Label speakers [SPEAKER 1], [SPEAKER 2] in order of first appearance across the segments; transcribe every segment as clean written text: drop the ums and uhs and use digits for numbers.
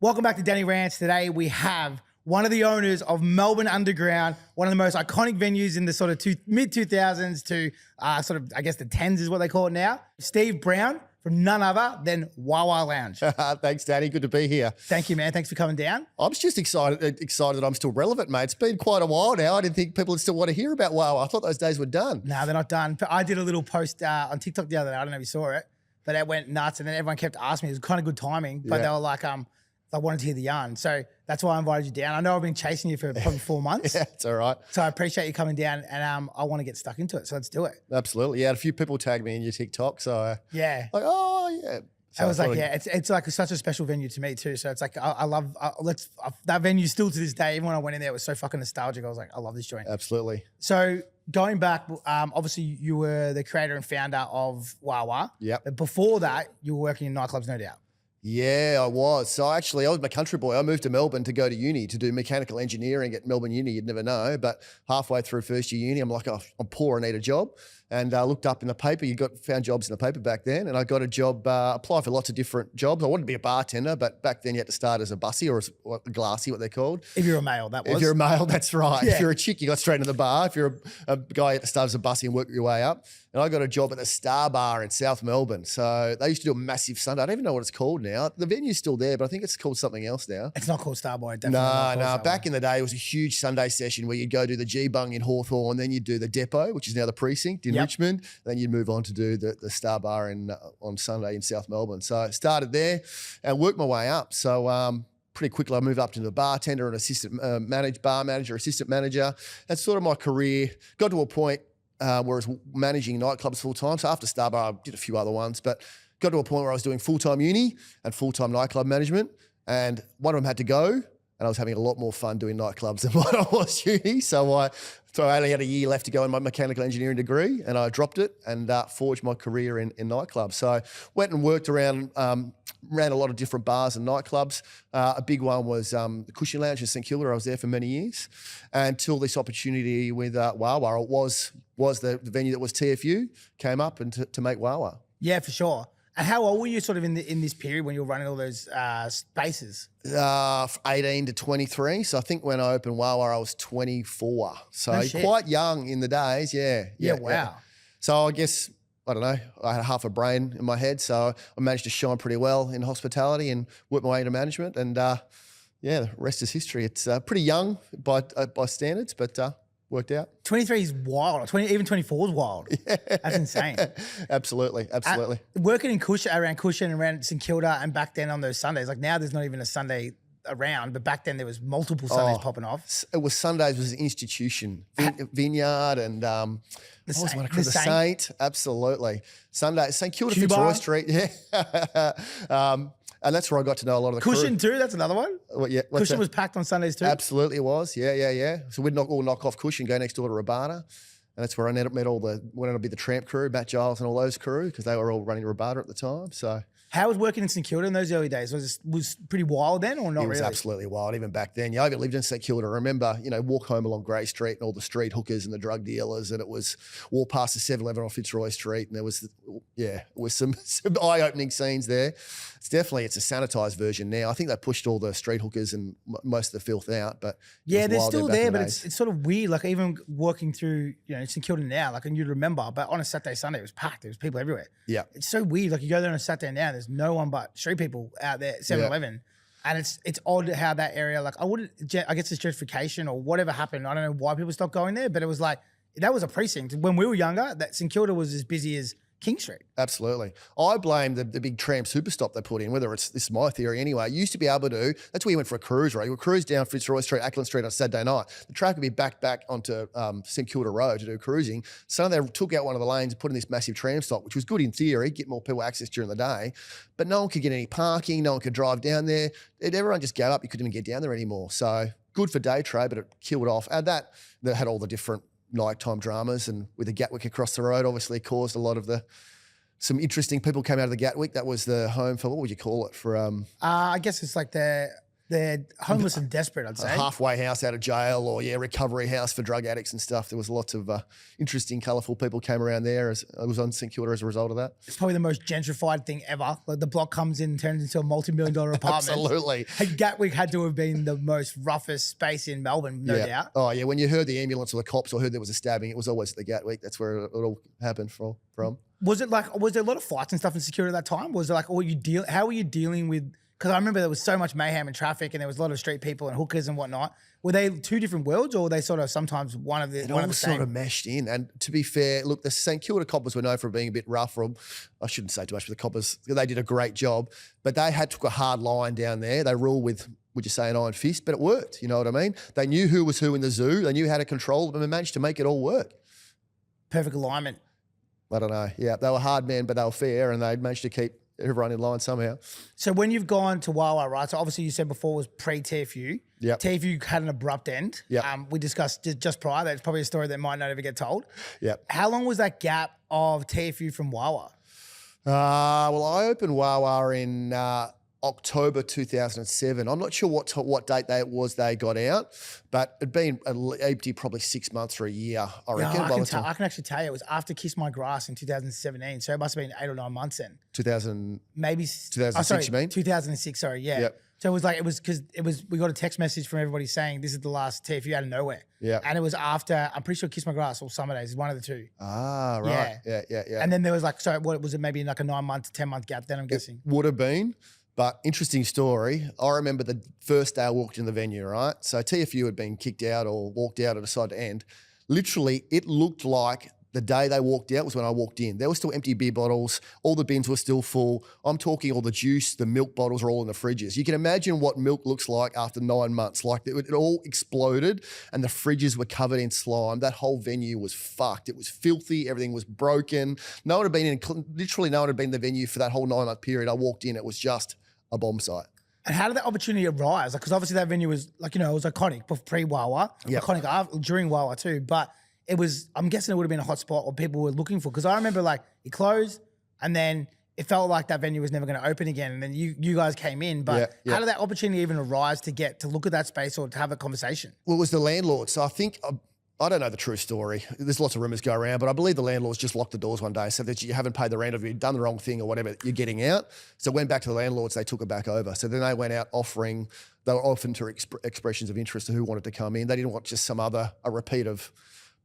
[SPEAKER 1] Welcome back to Danny Rants. Today we have one of the owners of Melbourne Underground, one of the most iconic venues in the sort of mid-2000s to sort of, I guess, the 10s is what they call it now. Steve Brown from none other than Wawa Lounge.
[SPEAKER 2] Thanks, Danny. Good to be here.
[SPEAKER 1] Thank you, man. Thanks for coming down.
[SPEAKER 2] I'm just excited that I'm still relevant, mate. It's been quite a while now. I didn't think people would still want to hear about Wawa. I thought those days were done.
[SPEAKER 1] No, they're not done. I did a little post on TikTok the other day. I don't know if you saw it, but it went nuts. And then everyone kept asking me. It was kind of good timing, but they were like, I wanted to hear the yarn. So that's why I invited you down. I know I've been chasing you for probably 4 months.
[SPEAKER 2] Yeah, it's all right.
[SPEAKER 1] So I appreciate you coming down and I want to get stuck into it. So let's do it.
[SPEAKER 2] Absolutely. Yeah, a few people tagged me in your TikTok. So
[SPEAKER 1] yeah.
[SPEAKER 2] Like, oh, yeah. So
[SPEAKER 1] I was like, yeah, it's like such a special venue to me too. So it's like, I love, that venue still to this day, even when I went in there, it was so fucking nostalgic. I was like, I love this joint.
[SPEAKER 2] Absolutely.
[SPEAKER 1] So going back, obviously you were the creator and founder of Wawa.
[SPEAKER 2] Yep.
[SPEAKER 1] But before that, you were working in nightclubs, no doubt.
[SPEAKER 2] Yeah, I was. So actually, I was a country boy. I moved to Melbourne to go to uni, to do mechanical engineering at Melbourne Uni. You'd never know. But halfway through first year uni, I'm like, oh, I'm poor, I need a job. And I looked up in the paper. Found jobs in the paper back then. And I got a job, applied for lots of different jobs. I wanted to be a bartender, but back then you had to start as a bussy or as a glassy, what they're called.
[SPEAKER 1] If you're a male, that was.
[SPEAKER 2] If you're a male, that's right.
[SPEAKER 1] Yeah.
[SPEAKER 2] If you're a chick, you got straight into the bar. If you're a guy, you had to start as a bussy and work your way up. And I got a job at the Star Bar in South Melbourne. So they used to do a massive Sunday. I don't even know what it's called now. The venue's still there, but I think it's called something else now.
[SPEAKER 1] It's not called Starboy.
[SPEAKER 2] No. Back in the day, it was a huge Sunday session where you'd go do the G-Bung in Hawthorne, then you'd do the Depot, which is now the Precinct in Richmond. Then you'd move on to do the Star Bar on Sunday in South Melbourne. So I started there and worked my way up. So pretty quickly I moved up to the bartender and bar manager, assistant manager. That's sort of my career. Got to a point where I was managing nightclubs full time. So after Star Bar, I did a few other ones, but got to a point where I was doing full-time uni and full-time nightclub management. And one of them had to go, and I was having a lot more fun doing nightclubs than what I was uni. So I only had a year left to go in my mechanical engineering degree, and I dropped it and forged my career in nightclubs. So I went and worked around, ran a lot of different bars and nightclubs. A big one was the Cushion Lounge in St Kilda. I was there for many years until this opportunity with Wawa. It was the venue that was TFU, came up and to make Wawa.
[SPEAKER 1] Yeah, for sure. And how old were you sort of in this period when you were running all those spaces?
[SPEAKER 2] 18 to 23. So I think when I opened Wawa, I was 24. So quite young in the days. Yeah.
[SPEAKER 1] Wow.
[SPEAKER 2] So I guess, I don't know, I had half a brain in my head. So I managed to shine pretty well in hospitality and work my way into management. And the rest is history. It's pretty young by standards, but worked out.
[SPEAKER 1] 23 is wild. Even 24 is wild. Yeah. That's insane.
[SPEAKER 2] Absolutely.
[SPEAKER 1] Working in around Cushion and around St Kilda and back then on those Sundays, like now there's not even a Sunday around, but back then there was multiple Sundays popping off.
[SPEAKER 2] It was Sundays was an institution. Vineyard and the Saint. Absolutely. Sunday, St Kilda, Fitzroy Street. Yeah. And that's where I got to know a lot of the
[SPEAKER 1] Cushion
[SPEAKER 2] crew.
[SPEAKER 1] Too, that's another one. Cushion was packed on Sundays too?
[SPEAKER 2] Absolutely it was, yeah. So we'd all knock off Cushion, go next door to Rabada. And that's where I met went on to be the Tramp crew, Matt Giles and all those crew, because they were all running Rabada at the time, so.
[SPEAKER 1] How was working in St Kilda in those early days? Was pretty wild then or not really?
[SPEAKER 2] It was absolutely wild, even back then. I even lived in St Kilda. I remember, walk home along Grey Street and all the street hookers and the drug dealers, and it was walk past the 7-Eleven on Fitzroy Street, and there was, some eye-opening scenes there. It's a sanitised version now. I think they pushed all the street hookers and most of the filth out, but
[SPEAKER 1] yeah, they're still there, but it's sort of weird. Like even walking through, St Kilda now, like, and you'd remember, but on a Saturday, Sunday, it was packed. There was people everywhere. Yeah. It's so weird. Like you go there on a Saturday now, there's no one but street people out there at 7-Eleven. And it's odd how that area, like I guess it's gentrification or whatever happened. I don't know why people stopped going there, but it was like, that was a precinct. When we were younger, that St Kilda was as busy as King Street.
[SPEAKER 2] Absolutely. I blame the big tram super stop they put in, this is my theory anyway. You used to be able to, that's where you went for a cruise, right? You would cruise down Fitzroy Street, Ackland Street on Saturday night. The track would be back onto St Kilda Road to do cruising. So they took out one of the lanes and put in this massive tram stop, which was good in theory, get more people access during the day, but no one could get any parking, no one could drive down there. Everyone just gave up, you couldn't even get down there anymore. So good for day trade, but it killed off. Add that had all the different nighttime dramas, and with the Gatwick across the road, obviously caused a lot of some interesting people came out of the Gatwick. That was the home for, what would you call it? For
[SPEAKER 1] I guess it's like the They're homeless and desperate, I'd
[SPEAKER 2] A
[SPEAKER 1] say.
[SPEAKER 2] halfway house out of jail, or recovery house for drug addicts and stuff. There was lots of interesting, colourful people came around there. As I was on St Kilda as a result of that.
[SPEAKER 1] It's probably the most gentrified thing ever. Like the block comes in and turns into a multi-million-dollar apartment.
[SPEAKER 2] Absolutely.
[SPEAKER 1] Gatwick had to have been the most roughest space in Melbourne, no doubt.
[SPEAKER 2] Oh yeah, when you heard the ambulance or the cops or heard there was a stabbing, it was always at the Gatwick. That's where it all happened from.
[SPEAKER 1] Was there a lot of fights and stuff in security at that time? Was it like, how were you dealing with? Because I remember there was so much mayhem and traffic, and there was a lot of street people and hookers and whatnot. Were they two different worlds, or were they sort of sometimes one of the same? It all
[SPEAKER 2] sort of meshed in. And to be fair, look, the St Kilda coppers were known for being a bit rough. I shouldn't say too much for the coppers. They did a great job, but they took a hard line down there. They ruled with, would you say, an iron fist? But it worked. You know what I mean? They knew who was who in the zoo. They knew how to control them and managed to make it all work.
[SPEAKER 1] Perfect alignment.
[SPEAKER 2] I don't know. Yeah, they were hard men, but they were fair, and they managed to keep everyone in line somehow.
[SPEAKER 1] So when you've gone to Wawa, right? So obviously you said before it was pre-TFU.
[SPEAKER 2] Yeah.
[SPEAKER 1] TFU had an abrupt end.
[SPEAKER 2] Yeah.
[SPEAKER 1] We discussed just prior. That's probably a story that might not ever get told.
[SPEAKER 2] Yeah.
[SPEAKER 1] How long was that gap of TFU from Wawa?
[SPEAKER 2] Well, I opened Wawa in October 2007. I'm not sure what date they got out, but it'd been empty probably 6 months or a year, I reckon.
[SPEAKER 1] Yeah, I can actually tell you it was after Kiss My Grass in 2017, so it must have been 8 or 9 months then.
[SPEAKER 2] 2006, you mean?
[SPEAKER 1] 2006, sorry, yeah.
[SPEAKER 2] Yep.
[SPEAKER 1] So we got a text message from everybody saying this is the last TFU out of nowhere.
[SPEAKER 2] Yeah.
[SPEAKER 1] And it was after, I'm pretty sure Kiss My Grass or Summer Days is one of the two.
[SPEAKER 2] Ah, right. Yeah.
[SPEAKER 1] And then there was what was it, maybe like a 9 month to 10 month gap then, I'm guessing?
[SPEAKER 2] Would have been. But interesting story. I remember the first day I walked in the venue, right? So TFU had been kicked out or walked out or decided to end. Literally, it looked like the day they walked out was when I walked in. There were still empty beer bottles. All the bins were still full. I'm talking all the juice, the milk bottles are all in the fridges. You can imagine what milk looks like after 9 months. Like it all exploded and the fridges were covered in slime. That whole venue was fucked. It was filthy. Everything was broken. No one had been in the venue for that whole 9 month period. I walked in, it was just a bomb site.
[SPEAKER 1] And how did that opportunity arise? Because obviously that venue was it was iconic pre-Wawa, iconic during Wawa too. But it was, I'm guessing it would have been a hot spot what people were looking for. Because I remember it closed and then it felt like that venue was never going to open again. And then you guys came in. But how did that opportunity even arise to look at that space or to have a conversation?
[SPEAKER 2] Well, it was the landlord. So I think, I don't know the true story. There's lots of rumours go around, but I believe the landlords just locked the doors one day, said that you haven't paid the rent or you've done the wrong thing or whatever, you're getting out. So went back to the landlords, they took it back over. So then they went out they were offering to expressions of interest to who wanted to come in. They didn't want just a repeat of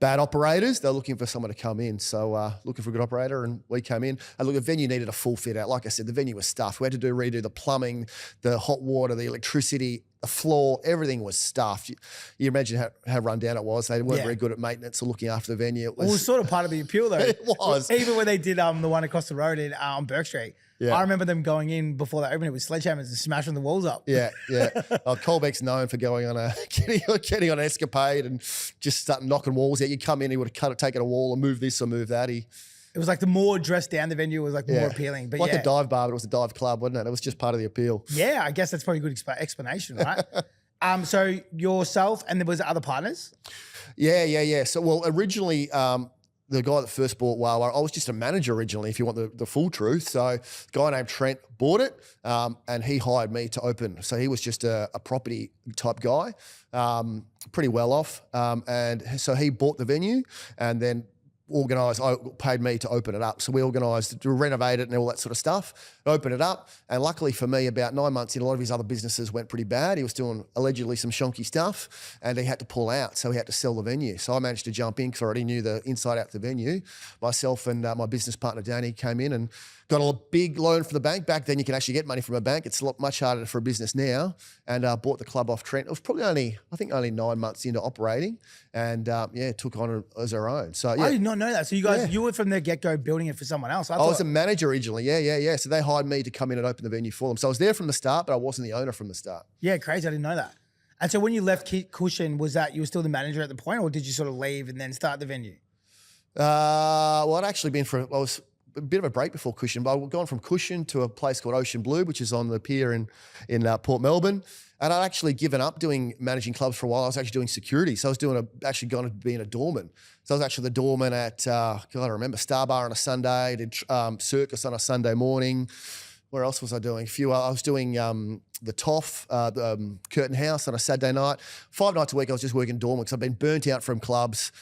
[SPEAKER 2] bad operators. They're looking for someone to come in. So looking for a good operator, and we came in. And look, the venue needed a full fit out. Like I said, the venue was stuffed. We had to redo the plumbing, the hot water, the electricity, the floor, everything was stuffed. You imagine how run down it was. They weren't very good at maintenance or looking after the venue. It was
[SPEAKER 1] sort of part of the appeal though.
[SPEAKER 2] It was.
[SPEAKER 1] Even when they did the one across the road on Burke Street. Yeah. I remember them going in before they opened it with sledgehammers and smashing the walls up.
[SPEAKER 2] Yeah. Colbeck's known for going on getting on an escapade and just starting knocking walls out. You come in, he would have taken a wall and moved this or moved that. It
[SPEAKER 1] was like the more dressed down the venue was more appealing. But
[SPEAKER 2] a dive bar, but it was a dive club, wasn't it? It was just part of the appeal.
[SPEAKER 1] Yeah, I guess that's probably a good explanation, right? So yourself and there was other partners?
[SPEAKER 2] Yeah. So, originally, the guy that first bought Wawa, I was just a manager originally, if you want the full truth. So a guy named Trent bought it and he hired me to open. So he was just a property type guy, pretty well off. And so he bought the venue and then paid me to open it up. So we organised to renovate it and all that sort of stuff, open it up. And luckily for me, about 9 months in, a lot of his other businesses went pretty bad. He was doing allegedly some shonky stuff and he had to pull out. So he had to sell the venue. So I managed to jump in because I already knew the inside out the venue. Myself and my business partner, Danny, came in and got a big loan from the bank. Back then you can actually get money from a bank. It's much harder for a business now. And bought the club off Trent. It was probably only 9 months into operating and took on as our own. So yeah.
[SPEAKER 1] I did not know that. So you guys, you were from the get-go building it for someone else.
[SPEAKER 2] I was a manager originally. Yeah. So they hired me to come in and open the venue for them. So I was there from the start, but I wasn't the owner from the start.
[SPEAKER 1] Yeah, crazy. I didn't know that. And so when you left Cushion, was that you were still the manager at the point or did you sort of leave and then start the venue?
[SPEAKER 2] Well, I'd actually been I was a bit of a break before Cushion, but I'd gone from Cushion to a place called Ocean Blue, which is on the pier in Port Melbourne. And I'd actually given up managing clubs for a while. I was actually doing security. So I was actually going to being a doorman. So I was actually the doorman at, I remember, Star Bar on a Sunday, did Circus on a Sunday morning. Where else was I doing? I was doing the Toff, Curtain House on a Saturday night. 5 nights a week I was just working dorm because I've been burnt out from clubs.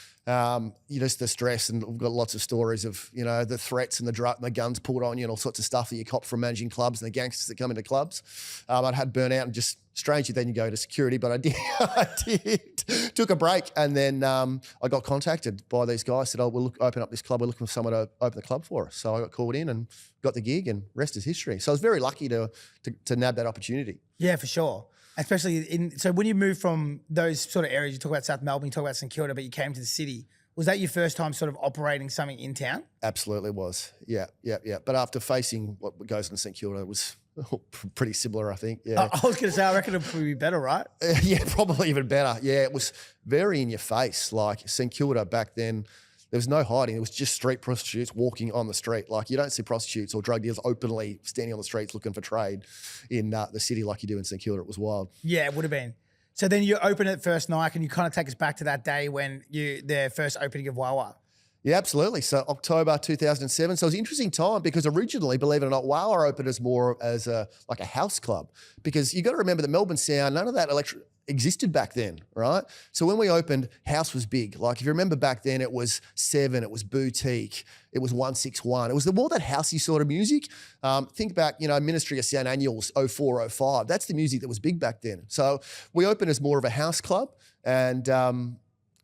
[SPEAKER 2] Just the stress, and we've got lots of stories of, the threats and the guns pulled on you and all sorts of stuff that you cop from managing clubs and the gangsters that come into clubs. I'd had burnout and just strangely then you go to security, but I did, took a break, and then I got contacted by these guys, said, we'll open up this club, we're looking for someone to open the club for us. So I got called in and got the gig, and rest is history. So I was very lucky to nab that opportunity.
[SPEAKER 1] Yeah, for sure. Especially so when you moved from those sort of areas, you talk about South Melbourne, you talk about St Kilda, but you came to the city. Was that your first time sort of operating something in town?
[SPEAKER 2] Absolutely was. Yeah. But after facing what goes on in St Kilda, it was pretty similar, I think. Yeah.
[SPEAKER 1] I was going to say, I reckon it'd probably be better, right?
[SPEAKER 2] Yeah, probably even better. Yeah, it was very in your face. Like St Kilda back then, there was no hiding. It was just street prostitutes walking on the street. Like you don't see prostitutes or drug dealers openly standing on the streets looking for trade in the city like you do in St Kilda. It was wild.
[SPEAKER 1] Yeah, it would have been. So then you open it first night. Can you kind of take us back to that day when the first opening of Wawa?
[SPEAKER 2] Yeah, absolutely. So October 2007. So it was an interesting time because originally, believe it or not, Wawa opened as more as like a house club, because you got to remember that Melbourne sound, none of that existed back then, right? So when we opened, house was big. Like if you remember back then, it was 7, it was boutique, it was 161. It was more that housey sort of music. Think back, Ministry of Sound Annuals 04, 05. That's the music that was big back then. So we opened as more of a house club, and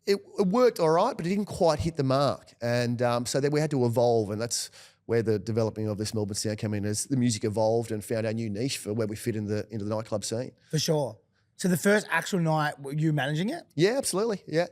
[SPEAKER 2] it worked all right, but it didn't quite hit the mark. And so then we had to evolve, and that's where the developing of this Melbourne sound came in, as the music evolved and found our new niche for where we fit into the nightclub scene.
[SPEAKER 1] For sure. So the first actual night, were you managing it?
[SPEAKER 2] Yeah, absolutely. Yeah.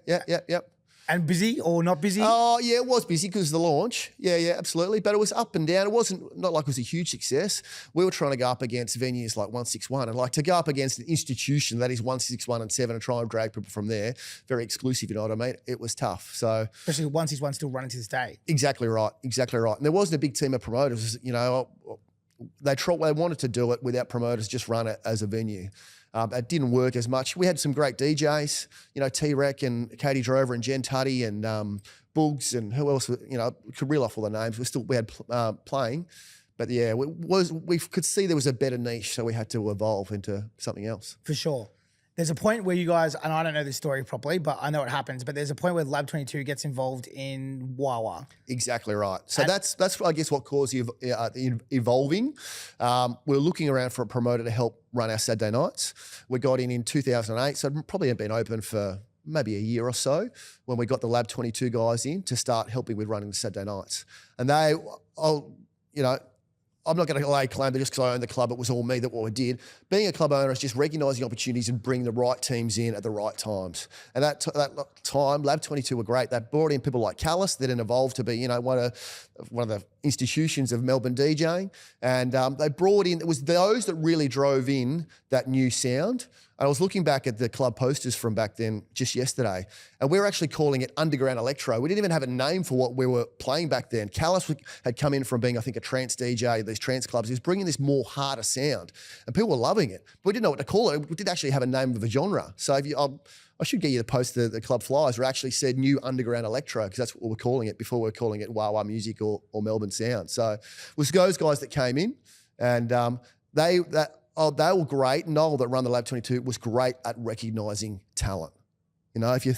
[SPEAKER 1] And busy or not busy?
[SPEAKER 2] Oh, yeah, it was busy because of the launch. Yeah, absolutely. But it was up and down. It wasn't, not like it was a huge success. We were trying to go up against venues like 161, and like to go up against an institution that is 161 and 7 and try and drag people from there, very exclusive, you know what I mean? It was tough. So
[SPEAKER 1] especially 161 still running to this day.
[SPEAKER 2] Exactly right. And there wasn't a big team of promoters, they wanted to do it without promoters, just run it as a venue. It didn't work as much. We had some great DJs, T-Rec and Katie Drover and Jen Tuddy and Boogs and who else, could reel off all the names. We had playing, but yeah, we could see there was a better niche, so we had to evolve into something else.
[SPEAKER 1] For sure. There's a point where you guys, and I don't know this story properly, but I know it happens, but there's a point where Lab 22 gets involved in Wawa.
[SPEAKER 2] Exactly right. So that's I guess what caused evolving. We're looking around for a promoter to help run our Saturday nights. We got in 2008, so it probably hadn't been open for maybe a year or so when we got the Lab 22 guys in to start helping with running the Saturday nights. And I'm not going to lay claim that just because I own the club, it was all me that what I did. Being a club owner is just recognising opportunities and bringing the right teams in at the right times. And that time, Lab 22 were great. They brought in people like Callus that then evolved to be, one of the institutions of Melbourne DJing. And they brought in, it was those that really drove in that new sound. And I was looking back at the club posters from back then just yesterday, and we were actually calling it underground electro. We didn't even have a name for what we were playing back then. Callus had come in from being, I think, a trance DJ, these trance clubs. He was bringing this more harder sound, and people were loving it. But we didn't know what to call it. We didn't actually have a name of a genre. So I should get you to post the club flyers where it actually said new underground electro, because that's what we were calling it before we were calling it Wawa Music or Melbourne Sound. So it was those guys that came in, and they were great. Noel, that run the Lab 22, was great at recognising talent. If you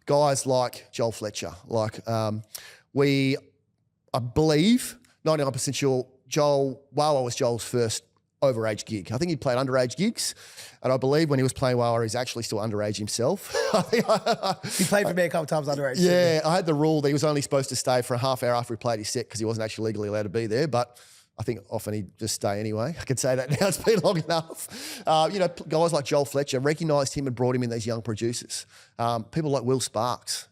[SPEAKER 2] guys like Joel Fletcher, I believe 99% sure Wawa was Joel's first overage gig. I think he played underage gigs, and I believe when he was playing Wawa, he's actually still underage himself.
[SPEAKER 1] He played for me a couple times underage.
[SPEAKER 2] Yeah, I had the rule that he was only supposed to stay for a half hour after he played his set because he wasn't actually legally allowed to be there, but I think often he'd just stay anyway. I can say that now, it's been long enough. Guys like Joel Fletcher recognised him and brought him in, these young producers. People like Will Sparks,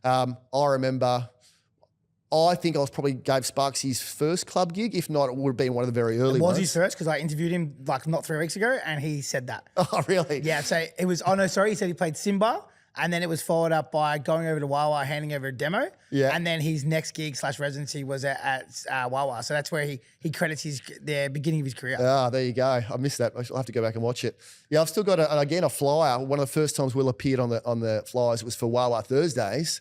[SPEAKER 2] I remember, I think I gave Sparks his first club gig. If not, it would have been one of the very early ones.
[SPEAKER 1] Was his first? Because I interviewed him not 3 weeks ago, and he said that.
[SPEAKER 2] Oh, really?
[SPEAKER 1] Yeah, so it was, he said he played Simba, and then it was followed up by going over to Wawa, handing over a demo.
[SPEAKER 2] Yeah.
[SPEAKER 1] And then his next gig / residency was at Wawa. So that's where he credits the beginning of his career.
[SPEAKER 2] Ah, there you go. I missed that. I'll have to go back and watch it. Yeah, I've still got a flyer. One of the first times Will appeared on the flyers was for Wawa Thursdays.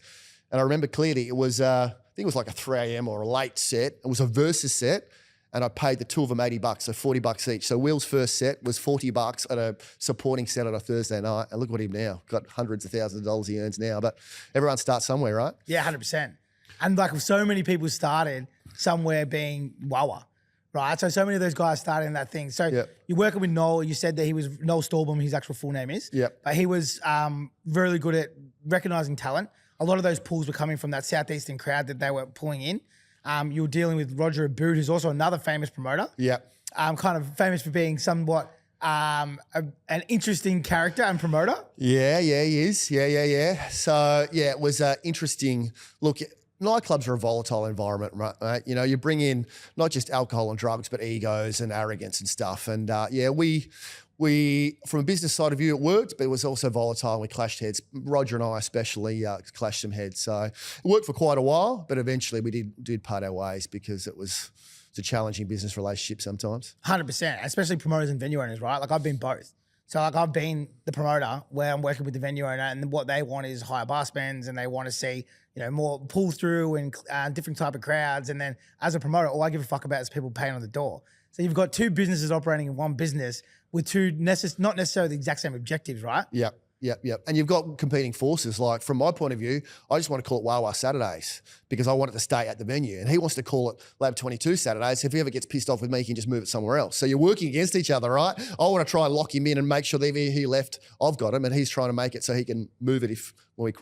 [SPEAKER 2] And I remember clearly it was, I think it was like a 3 a.m. or a late set. It was a versus set. and I paid the two of them $80, so $40 each. So Will's first set was $40 at a supporting set on a Thursday night, and look at him now. Got hundreds of thousands of dollars he earns now, but everyone starts somewhere, right?
[SPEAKER 1] Yeah, 100%. And like so many people started somewhere being Wawa, right? So many of those guys started in that thing. So you're working with Noel. You said that he was Noel Storblum, his actual full name is.
[SPEAKER 2] Yep.
[SPEAKER 1] But he was really good at recognizing talent. A lot of those pulls were coming from that Southeastern crowd that they were pulling in. You were dealing with Roger Abood, who's also another famous promoter.
[SPEAKER 2] Yeah.
[SPEAKER 1] Kind of famous for being somewhat an interesting character and promoter.
[SPEAKER 2] Yeah, he is. Yeah. So, yeah, it was interesting. Look, nightclubs are a volatile environment, right? You know, you bring in not just alcohol and drugs, but egos and arrogance and stuff. And we, from a business side of view, it worked, but it was also volatile and we clashed heads. Roger and I especially clashed some heads. So it worked for quite a while, but eventually we did part our ways because it's a challenging business relationship sometimes.
[SPEAKER 1] 100%, especially promoters and venue owners, right? Like I've been both. So like I've been the promoter where I'm working with the venue owner and what they want is higher bar spends and they want to see, you know, more pull through and different type of crowds. And then as a promoter, all I give a fuck about is people paying on the door. So you've got two businesses operating in one business with two not necessarily the exact same objectives, right?
[SPEAKER 2] Yep. And you've got competing forces. Like from my point of view, I just want to call it WAH WAH Saturdays because I want it to stay at the venue. And he wants to call it Lab 22 Saturdays. If he ever gets pissed off with me, he can just move it somewhere else. So you're working against each other, right? I want to try and lock him in and make sure that if he left, I've got him, and he's trying to make it so he can move it when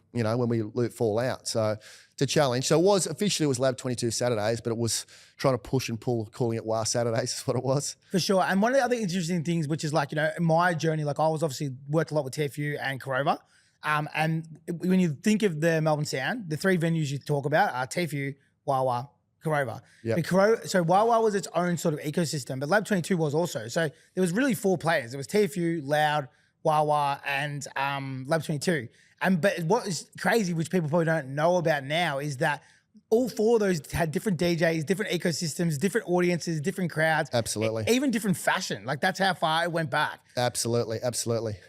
[SPEAKER 2] we fall out. So it's a challenge. So it was Lab 22 Saturdays, but it was trying to push and pull, calling it WAH Saturdays is what it was.
[SPEAKER 1] For sure. And one of the other interesting things, which is like, you know, in my journey, like I was obviously worked a lot with TFU and Corova. And when you think of the Melbourne Sound, the three venues you talk about are TFU, Wawa, Corova.
[SPEAKER 2] Yep.
[SPEAKER 1] So Wawa was its own sort of ecosystem, but Lab 22 was also. So there was really four players. It was TFU, Loud, Wawa, and Lab 22. But what is crazy, which people probably don't know about now, is that all four of those had different DJs, different ecosystems, different audiences, different crowds.
[SPEAKER 2] Absolutely.
[SPEAKER 1] Even different fashion. Like that's how far it went back.
[SPEAKER 2] Absolutely.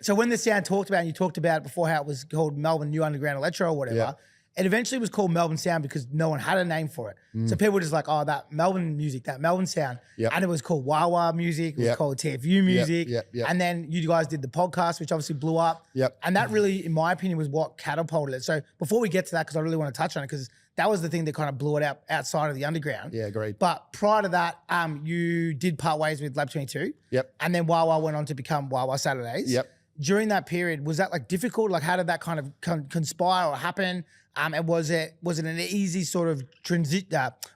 [SPEAKER 1] So when the Sound talked about, and you talked about before how it was called Melbourne New Underground Electro or whatever, it eventually was called Melbourne Sound because no one had a name for it. So people were just like, oh, that Melbourne music, that Melbourne Sound. And it was called Wawa music, it was called TFU music. And then you guys did the podcast, which obviously blew up. And that really, in my opinion, was what catapulted it. So before we get to that, because I really want to touch on it, because that was the thing that kind of blew it out outside of the underground.
[SPEAKER 2] Yeah, agreed.
[SPEAKER 1] But prior to that, you did part ways with Lab 22. And then Wawa went on to become WAH WAH Saturdays. During that period, was that like difficult? Like how did that kind of conspire or happen? And was it an easy sort of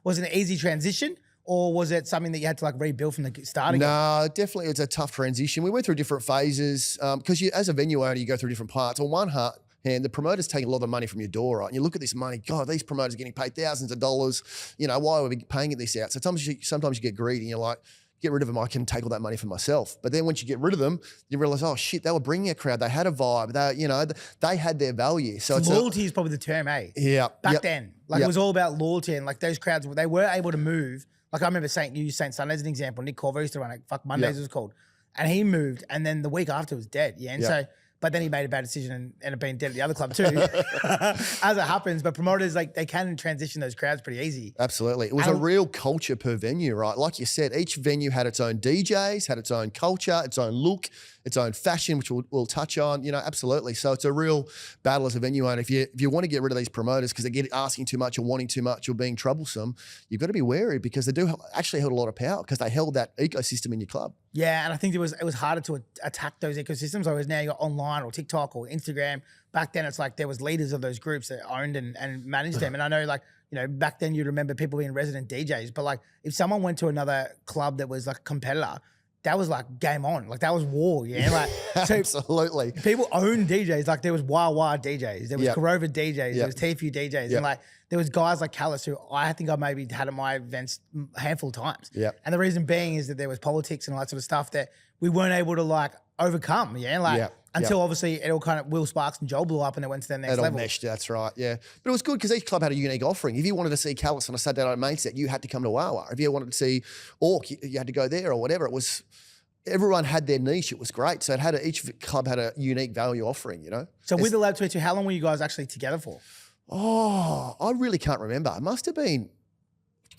[SPEAKER 1] was it an easy transition? Or was it something that you had to like rebuild from the start again?
[SPEAKER 2] No, definitely it's a tough transition. We went through different phases because as a venue owner, you go through different parts. On one hand, the promoter's taking a lot of money from your door, right? And you look at this money, God, these promoters are getting paid thousands of dollars. You know, why are we paying this out? So sometimes you get greedy and you're like, get rid of them, I can take all that money for myself. But then once you get rid of them, you realize, oh shit, they were bringing a crowd. They had a vibe. They had their value. So
[SPEAKER 1] loyalty is probably the term, eh?
[SPEAKER 2] Yeah.
[SPEAKER 1] Back then, like it was all about loyalty, and like those crowds, they were able to move. Like I remember St Sunday as an example. Nick Corver used to run it. Fuck Mondays it was called, and he moved, and then the week after was dead. Yeah, and so. But then he made a bad decision and ended up being dead at the other club too, as it happens. But promoters, like they can transition those crowds pretty easy.
[SPEAKER 2] Absolutely. It was a real culture per venue, right? Like you said, each venue had its own DJs, had its own culture, its own look, its own fashion, which we'll touch on, absolutely. So it's a real battle as a venue owner. If you want to get rid of these promoters because they get asking too much or wanting too much or being troublesome, you've got to be wary because they do actually hold a lot of power because they held that ecosystem in your club.
[SPEAKER 1] Yeah, and I think it was harder to attack those ecosystems. Whereas now you got online or TikTok or Instagram. Back then, it's like there was leaders of those groups that owned and managed them. And I know, like back then you remember people being resident DJs. But like, if someone went to another club that was like a competitor, that was like game on. Like that was war, yeah. Like so
[SPEAKER 2] absolutely.
[SPEAKER 1] People owned DJs. Like there was Wawa DJs, there was Corova DJs, there was TFU DJs, and like there was guys like Callis who I think I maybe had at my events a handful of times. And the reason being is that there was politics and all that sort of stuff that we weren't able to like overcome. Until obviously it all kind of Will Sparks and Joel blew up and it went to the next level.
[SPEAKER 2] Meshed, that's right, yeah. But it was good because each club had a unique offering. If you wanted to see Callis on a Saturday night main set, you had to come to Wawa. If you wanted to see Orc, you had to go there or whatever. It was, everyone had their niche. It was great. So each club had a unique value offering,
[SPEAKER 1] So with the Lab 22, how long were you guys actually together for?
[SPEAKER 2] Oh, I really can't remember. It must have been,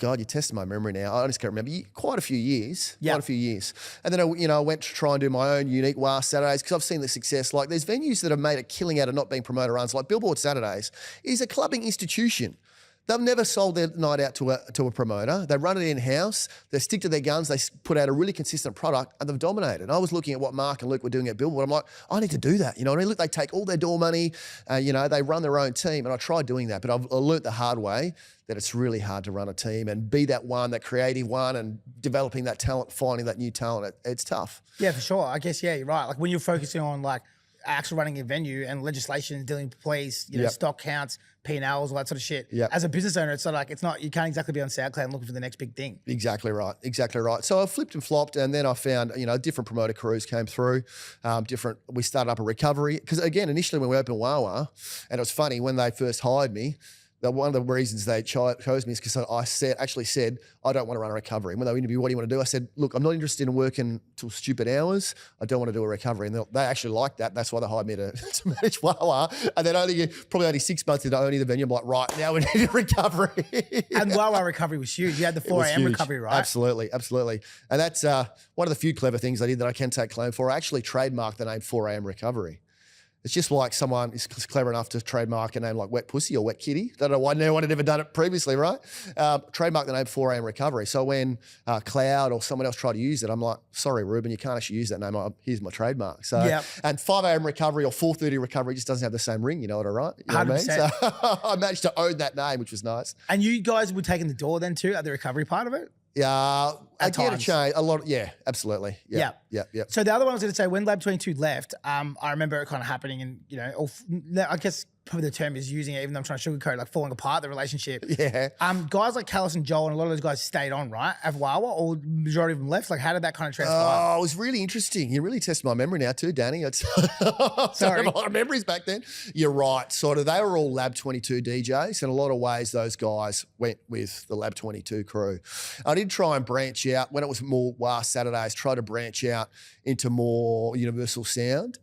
[SPEAKER 2] God, you're testing my memory now. I just can't remember. Quite a few years.
[SPEAKER 1] Yeah.
[SPEAKER 2] Quite a few years. And then, I went to try and do my own unique WAH Saturdays because I've seen the success. Like there's venues that have made a killing out of not being promoter runs. Like Billboard Saturdays is a clubbing institution. They've never sold their night out to a promoter. They run it in-house. They stick to their guns. They put out a really consistent product and they've dominated. I was looking at what Mark and Luke were doing at Billboard. I'm like, I need to do that. You know what I mean? Look, they take all their door money. They run their own team. And I tried doing that, but I learnt the hard way that it's really hard to run a team and be that one, that creative one, and developing that talent, finding that new talent. It's tough.
[SPEAKER 1] Yeah, for sure. I guess, yeah, you're right. Like when you're focusing on like actually running a venue and legislation, dealing with police, stock counts, P&Ls, all that sort of shit.
[SPEAKER 2] Yep.
[SPEAKER 1] As a business owner, it's not, you can't exactly be on SoundCloud and looking for the next big thing.
[SPEAKER 2] Exactly right. Exactly right. So I flipped and flopped, and then I found, different promoter crews came through. We started up a recovery. Because again, initially when we opened Wawa, and it was funny, when they first hired me, one of the reasons they chose me is because I actually said, I don't want to run a recovery. When they interviewed, what do you want to do? I said, look, I'm not interested in working till stupid hours. I don't want to do a recovery. And they actually liked that. That's why they hired me to manage Wawa. And then probably only 6 months into owning the venue, I'm like, right, now we need a recovery.
[SPEAKER 1] And Wawa recovery was huge. You had the 4 a.m. recovery, right?
[SPEAKER 2] Absolutely, absolutely. And that's one of the few clever things I did that I can take claim for. I actually trademarked the name 4 a.m. recovery. It's just like someone is clever enough to trademark a name like Wet Pussy or Wet Kitty. Don't know why no one had ever done it previously, right? Trademark the name 4 a.m. recovery. So when Cloud or someone else tried to use it, I'm like, sorry, Ruben, you can't actually use that name. Here's my trademark. So, and 5 a.m. recovery or 4:30 recovery just doesn't have the same ring, you know what I mean? So I managed to own that name, which was nice.
[SPEAKER 1] And you guys were taking the door then too at the recovery part of it?
[SPEAKER 2] Yeah, I get a change a lot. Yeah, absolutely. Yeah.
[SPEAKER 1] So the other one I was going to say, when Lab 22 left, I remember it kind of happening, and I guess probably the term is using it, even though I'm trying to sugarcoat, like falling apart the relationship.
[SPEAKER 2] Yeah.
[SPEAKER 1] Guys like Callus and Joel and a lot of those guys stayed on, right? At Wawa, or majority of them left. Like, how did that kind of transpire?
[SPEAKER 2] Oh, it was really interesting. You really tested my memory now too, Danny. It's sorry, a lot of memories back then. You're right. Sort of, they were all Lab 22 DJs. In a lot of ways, those guys went with the Lab 22 crew. I did try and branch out when it was more WAH Saturdays. Try to branch out into more universal sound.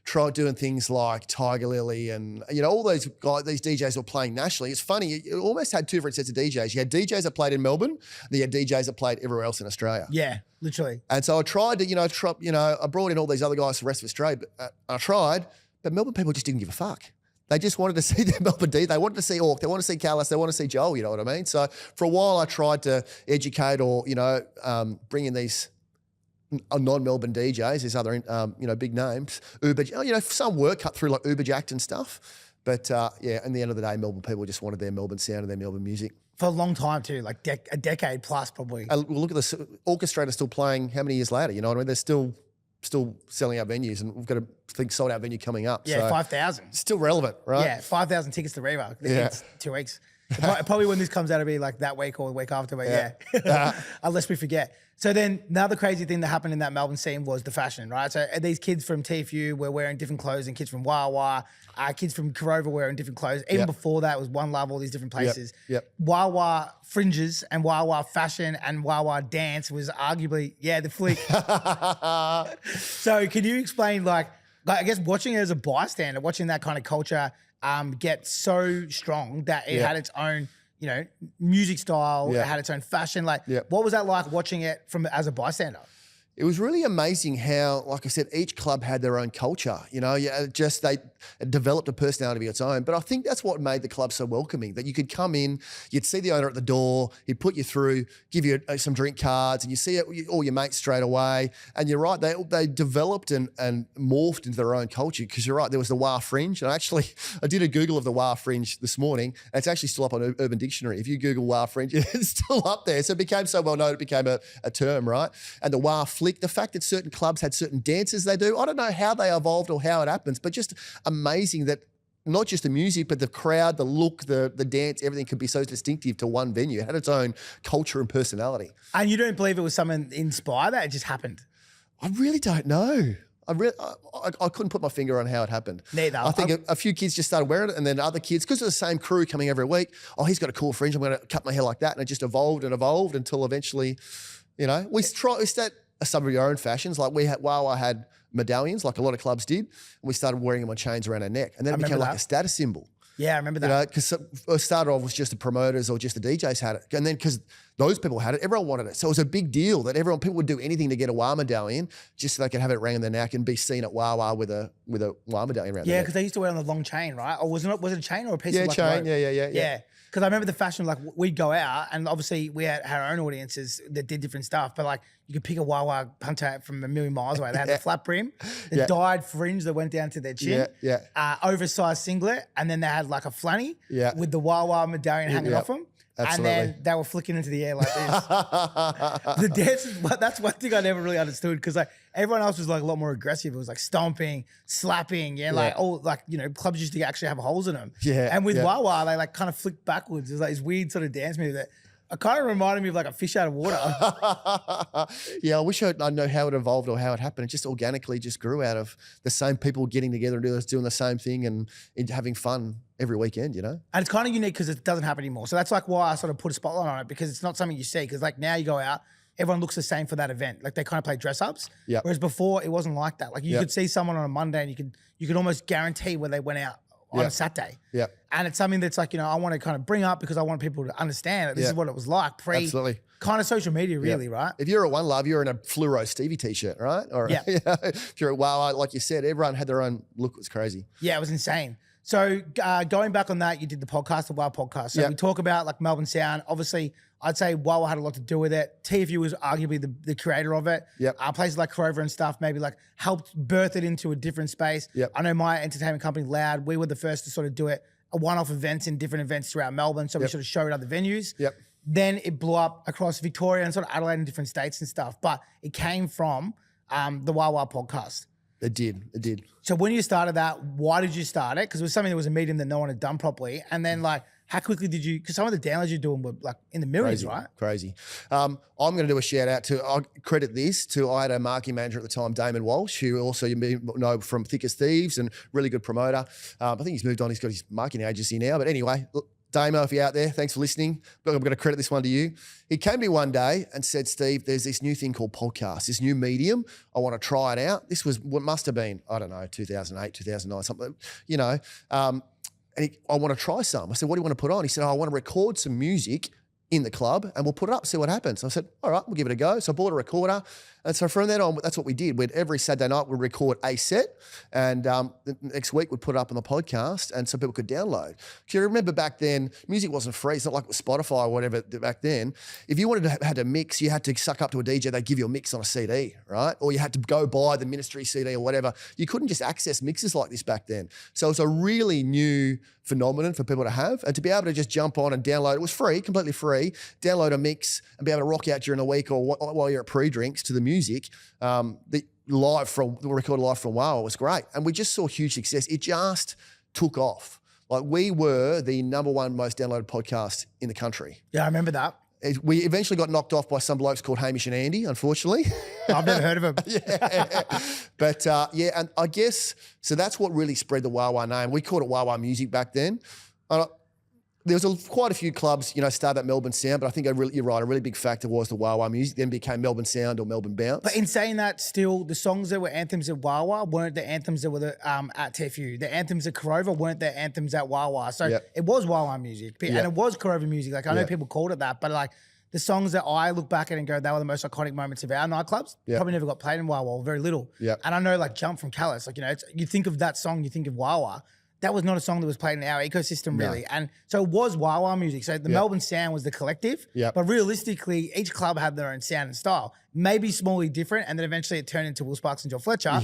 [SPEAKER 2] Tried doing things like Tiger Lily and, all those guys, these DJs were playing nationally. It's funny, you almost had two different sets of DJs. You had DJs that played in Melbourne, and you had DJs that played everywhere else in Australia.
[SPEAKER 1] Yeah, literally.
[SPEAKER 2] And so I tried to, I brought in all these other guys from the rest of Australia, but I tried, but Melbourne people just didn't give a fuck. They just wanted to see the Melbourne D. They wanted to see Orc. They wanted to see Callus. They wanted to see Joel, you know what I mean? So for a while I tried to educate or, bring in these non-Melbourne DJs, there's other, big names. Uber, some were cut through like Uberjacked and stuff. But in the end of the day, Melbourne people just wanted their Melbourne sound and their Melbourne music.
[SPEAKER 1] For a long time too, like a decade plus probably.
[SPEAKER 2] Look at this, Orchestrator still playing how many years later, you know what I mean? They're still selling out venues, and we've got a sold out venue coming up.
[SPEAKER 1] Yeah, so 5,000.
[SPEAKER 2] Still relevant, right?
[SPEAKER 1] Yeah, 5,000 tickets to Reva. It's 2 weeks. Probably when this comes out, it'll be like that week or the week after, but unless we forget. So then another crazy thing that happened in that Melbourne scene was the fashion, right? So these kids from TFU were wearing different clothes, and kids from Wawa, kids from Corova were wearing different clothes. Even before that, it was One Love, all these different places. Wawa fringes and Wawa fashion and Wawa dance was arguably, the flick. So can you explain, like I guess watching it as a bystander, watching that kind of culture get so strong that it had its own, music style, it had its own fashion. Like, what was that like watching it as a bystander?
[SPEAKER 2] It was really amazing how, like I said, each club had their own culture. They developed a personality of its own. But I think that's what made the club so welcoming, that you could come in, you'd see the owner at the door, he'd put you through, give you some drink cards, and you see all your mates straight away. And you're right, they developed and morphed into their own culture, because you're right, there was the WAH Fringe. And I did a Google of the WAH Fringe this morning, and it's actually still up on Urban Dictionary. If you Google WAH Fringe, it's still up there. So it became so well known, it became a term, right? And the WAH Flick, the fact that certain clubs had certain dances they do, I don't know how they evolved or how it happens, but just amazing that not just the music, but the crowd, the look, the dance, everything could be so distinctive to one venue. It had its own culture and personality.
[SPEAKER 1] And you don't believe it was someone inspired that? It just happened?
[SPEAKER 2] I really don't know. I couldn't put my finger on how it happened.
[SPEAKER 1] Neither.
[SPEAKER 2] I think a few kids just started wearing it, and then other kids, because of the same crew coming every week, he's got a cool fringe, I'm going to cut my hair like that. And it just evolved and evolved until eventually, we started some of your own fashions. Like Wawa had medallions, like a lot of clubs did, and we started wearing them on chains around our neck. And then it became like a status symbol.
[SPEAKER 1] Yeah, I remember that.
[SPEAKER 2] You know, because it started off with just the promoters or just the DJs had it. And then because those people had it, everyone wanted it. So it was a big deal that people would do anything to get a WAH medallion just so they could have it around their neck and be seen at Wawa with a WAH medallion around their neck.
[SPEAKER 1] Yeah, because they used to wear it on the long chain, right? Or was it a chain or a piece of like
[SPEAKER 2] chain.
[SPEAKER 1] rope?
[SPEAKER 2] Yeah.
[SPEAKER 1] Because I remember the fashion, like we'd go out and obviously we had our own audiences that did different stuff, but like you could pick a Wawa punter from a million miles away. They had the flat brim, the dyed fringe that went down to their chin, oversized singlet, and then they had like a flanny with the Wawa medallion hanging off them. Absolutely. And then they were flicking into the air like this. The dances, that's one thing I never really understood because like everyone else was like a lot more aggressive. It was like stomping, slapping, like all like, you know, clubs used to actually have holes in them.
[SPEAKER 2] Yeah.
[SPEAKER 1] And with Wawa, they like kind of flicked backwards. It was like this weird sort of dance move that kind of reminded me of like a fish out of water.
[SPEAKER 2] Yeah, I wish I'd know how it evolved or how it happened. It just organically just grew out of the same people getting together and doing the same thing and having fun every weekend, you know?
[SPEAKER 1] And it's kind of unique because it doesn't happen anymore. So that's like why I sort of put a spotlight on it because it's not something you see. Because like now you go out, everyone looks the same for that event. Like they kind of play dress ups.
[SPEAKER 2] Yep.
[SPEAKER 1] Whereas before it wasn't like that. Like you could see someone on a Monday and you could almost guarantee where they went out on a Saturday.
[SPEAKER 2] Yeah.
[SPEAKER 1] And it's something that's like, you know, I want to kind of bring up because I want people to understand that this is what it was like
[SPEAKER 2] Absolutely.
[SPEAKER 1] Kind of social media really, right?
[SPEAKER 2] If you're at One Love, you're in a fluoro Stevie t-shirt, right? Or if you're at WAH, like you said, everyone had their own look. It was crazy.
[SPEAKER 1] Yeah, it was insane. So going back on that, you did the podcast, the WAH podcast. So we talk about like Melbourne Sound. Obviously, I'd say Wawa had a lot to do with it. TFU was arguably the creator of it. Places like Crover and stuff maybe like helped birth it into a different space. I know my entertainment company, Loud, we were the first to sort of do it, a one-off events in different events throughout Melbourne. So we sort of showed other venues. Then it blew up across Victoria and sort of Adelaide and different states and stuff. But it came from the WAH WAH podcast.
[SPEAKER 2] It did.
[SPEAKER 1] So when you started that, why did you start it? Because it was something that was a medium that no one had done properly. And then like, how quickly did you, because some of the downloads you're doing were like in the millions, right?
[SPEAKER 2] Crazy. I'm going to do a shout out I'll credit this to, I had a marketing manager at the time, Damon Walsh, who also you may know from Thick as Thieves and really good promoter. I think he's moved on, he's got his marketing agency now. But anyway, look, Damo, if you're out there, thanks for listening. But I'm going to credit this one to you. He came to me one day and said, Steve, there's this new thing called podcast, this new medium. I want to try it out. This was what must have been, I don't know, 2008, 2009, something, you know. I want to try some. I said, what do you want to put on? He said, I want to record some music in the club and we'll put it up, see what happens. I said, all right, we'll give it a go. So I bought a recorder. And so from then on, that's what we did. Every Saturday night, we'd record a set and the next week we'd put it up on the podcast and so people could download. Because you remember back then, music wasn't free. It's not like it was Spotify or whatever back then. If you wanted to had a mix, you had to suck up to a DJ. They'd give you a mix on a CD, right? Or you had to go buy the Ministry CD or whatever. You couldn't just access mixes like this back then. So it's a really new phenomenon for people to have. And to be able to just jump on and download, it was free, completely free, download a mix and be able to rock out during the week or while you're at pre-drinks to the music, the recorded live from WAH was great. And we just saw huge success. It just took off. Like we were the #1 most downloaded podcast in the country.
[SPEAKER 1] Yeah, I remember that.
[SPEAKER 2] We eventually got knocked off by some blokes called Hamish and Andy, unfortunately.
[SPEAKER 1] I've never heard of them.
[SPEAKER 2] But and I guess, so that's what really spread the WAH WAH name. We called it WAH WAH Music back then. There was quite a few clubs, you know, started at Melbourne Sound, but I think you're right, a really big factor was the WAH WAH Music, then became Melbourne Sound or Melbourne Bounce.
[SPEAKER 1] But in saying that, still, the songs that were anthems at Wawa weren't the anthems that were at TFU. The anthems at Crover weren't the anthems at Wawa. So it was Wawa music, and it was Crover music. Like I know people called it that, but like the songs that I look back at and go, they were the most iconic moments of our nightclubs. Probably never got played in Wawa, or very little. And I know like Jump from Callous, like, you know, you think of that song, you think of Wawa. That was not a song that was played in our ecosystem, really. And so it was Wawa music. So the Melbourne Sound was the collective. But realistically, each club had their own sound and style. Maybe smallly different. And then eventually it turned into Will Sparks and Joe Fletcher.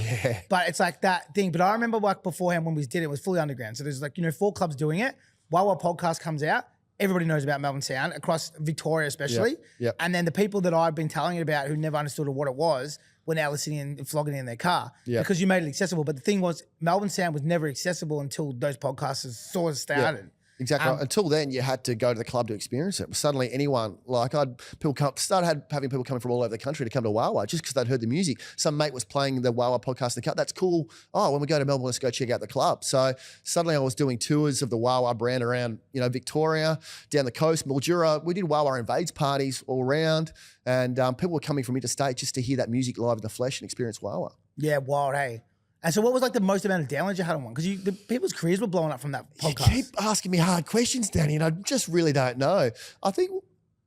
[SPEAKER 1] But it's like that thing. But I remember like beforehand when we did it, it was fully underground. So there's like, you know, 4 clubs doing it. WAH podcast comes out. Everybody knows about Melbourne Sound, across Victoria especially. And then the people that I've been telling it about who never understood what it was, were now listening and flogging it in their car because you made it accessible. But the thing was, Melbourne Sound was never accessible until those podcasters sort of started.
[SPEAKER 2] Exactly. Until then, you had to go to the club to experience it. Suddenly, anyone, like having people coming from all over the country to come to WAH WAH just because they'd heard the music. Some mate was playing the WAH WAH podcast in the car. That's cool. Oh, when we go to Melbourne, let's go check out the club. So suddenly I was doing tours of the WAH WAH brand around, you know, Victoria, down the coast, Mildura. We did WAH WAH Invades parties all around. And people were coming from interstate just to hear that music live in the flesh and experience WAH WAH.
[SPEAKER 1] Yeah, wild, hey. And so what was like the most amount of downloads you had on one? Because the people's careers were blowing up from that podcast.
[SPEAKER 2] You keep asking me hard questions, Danny, and I just really don't know.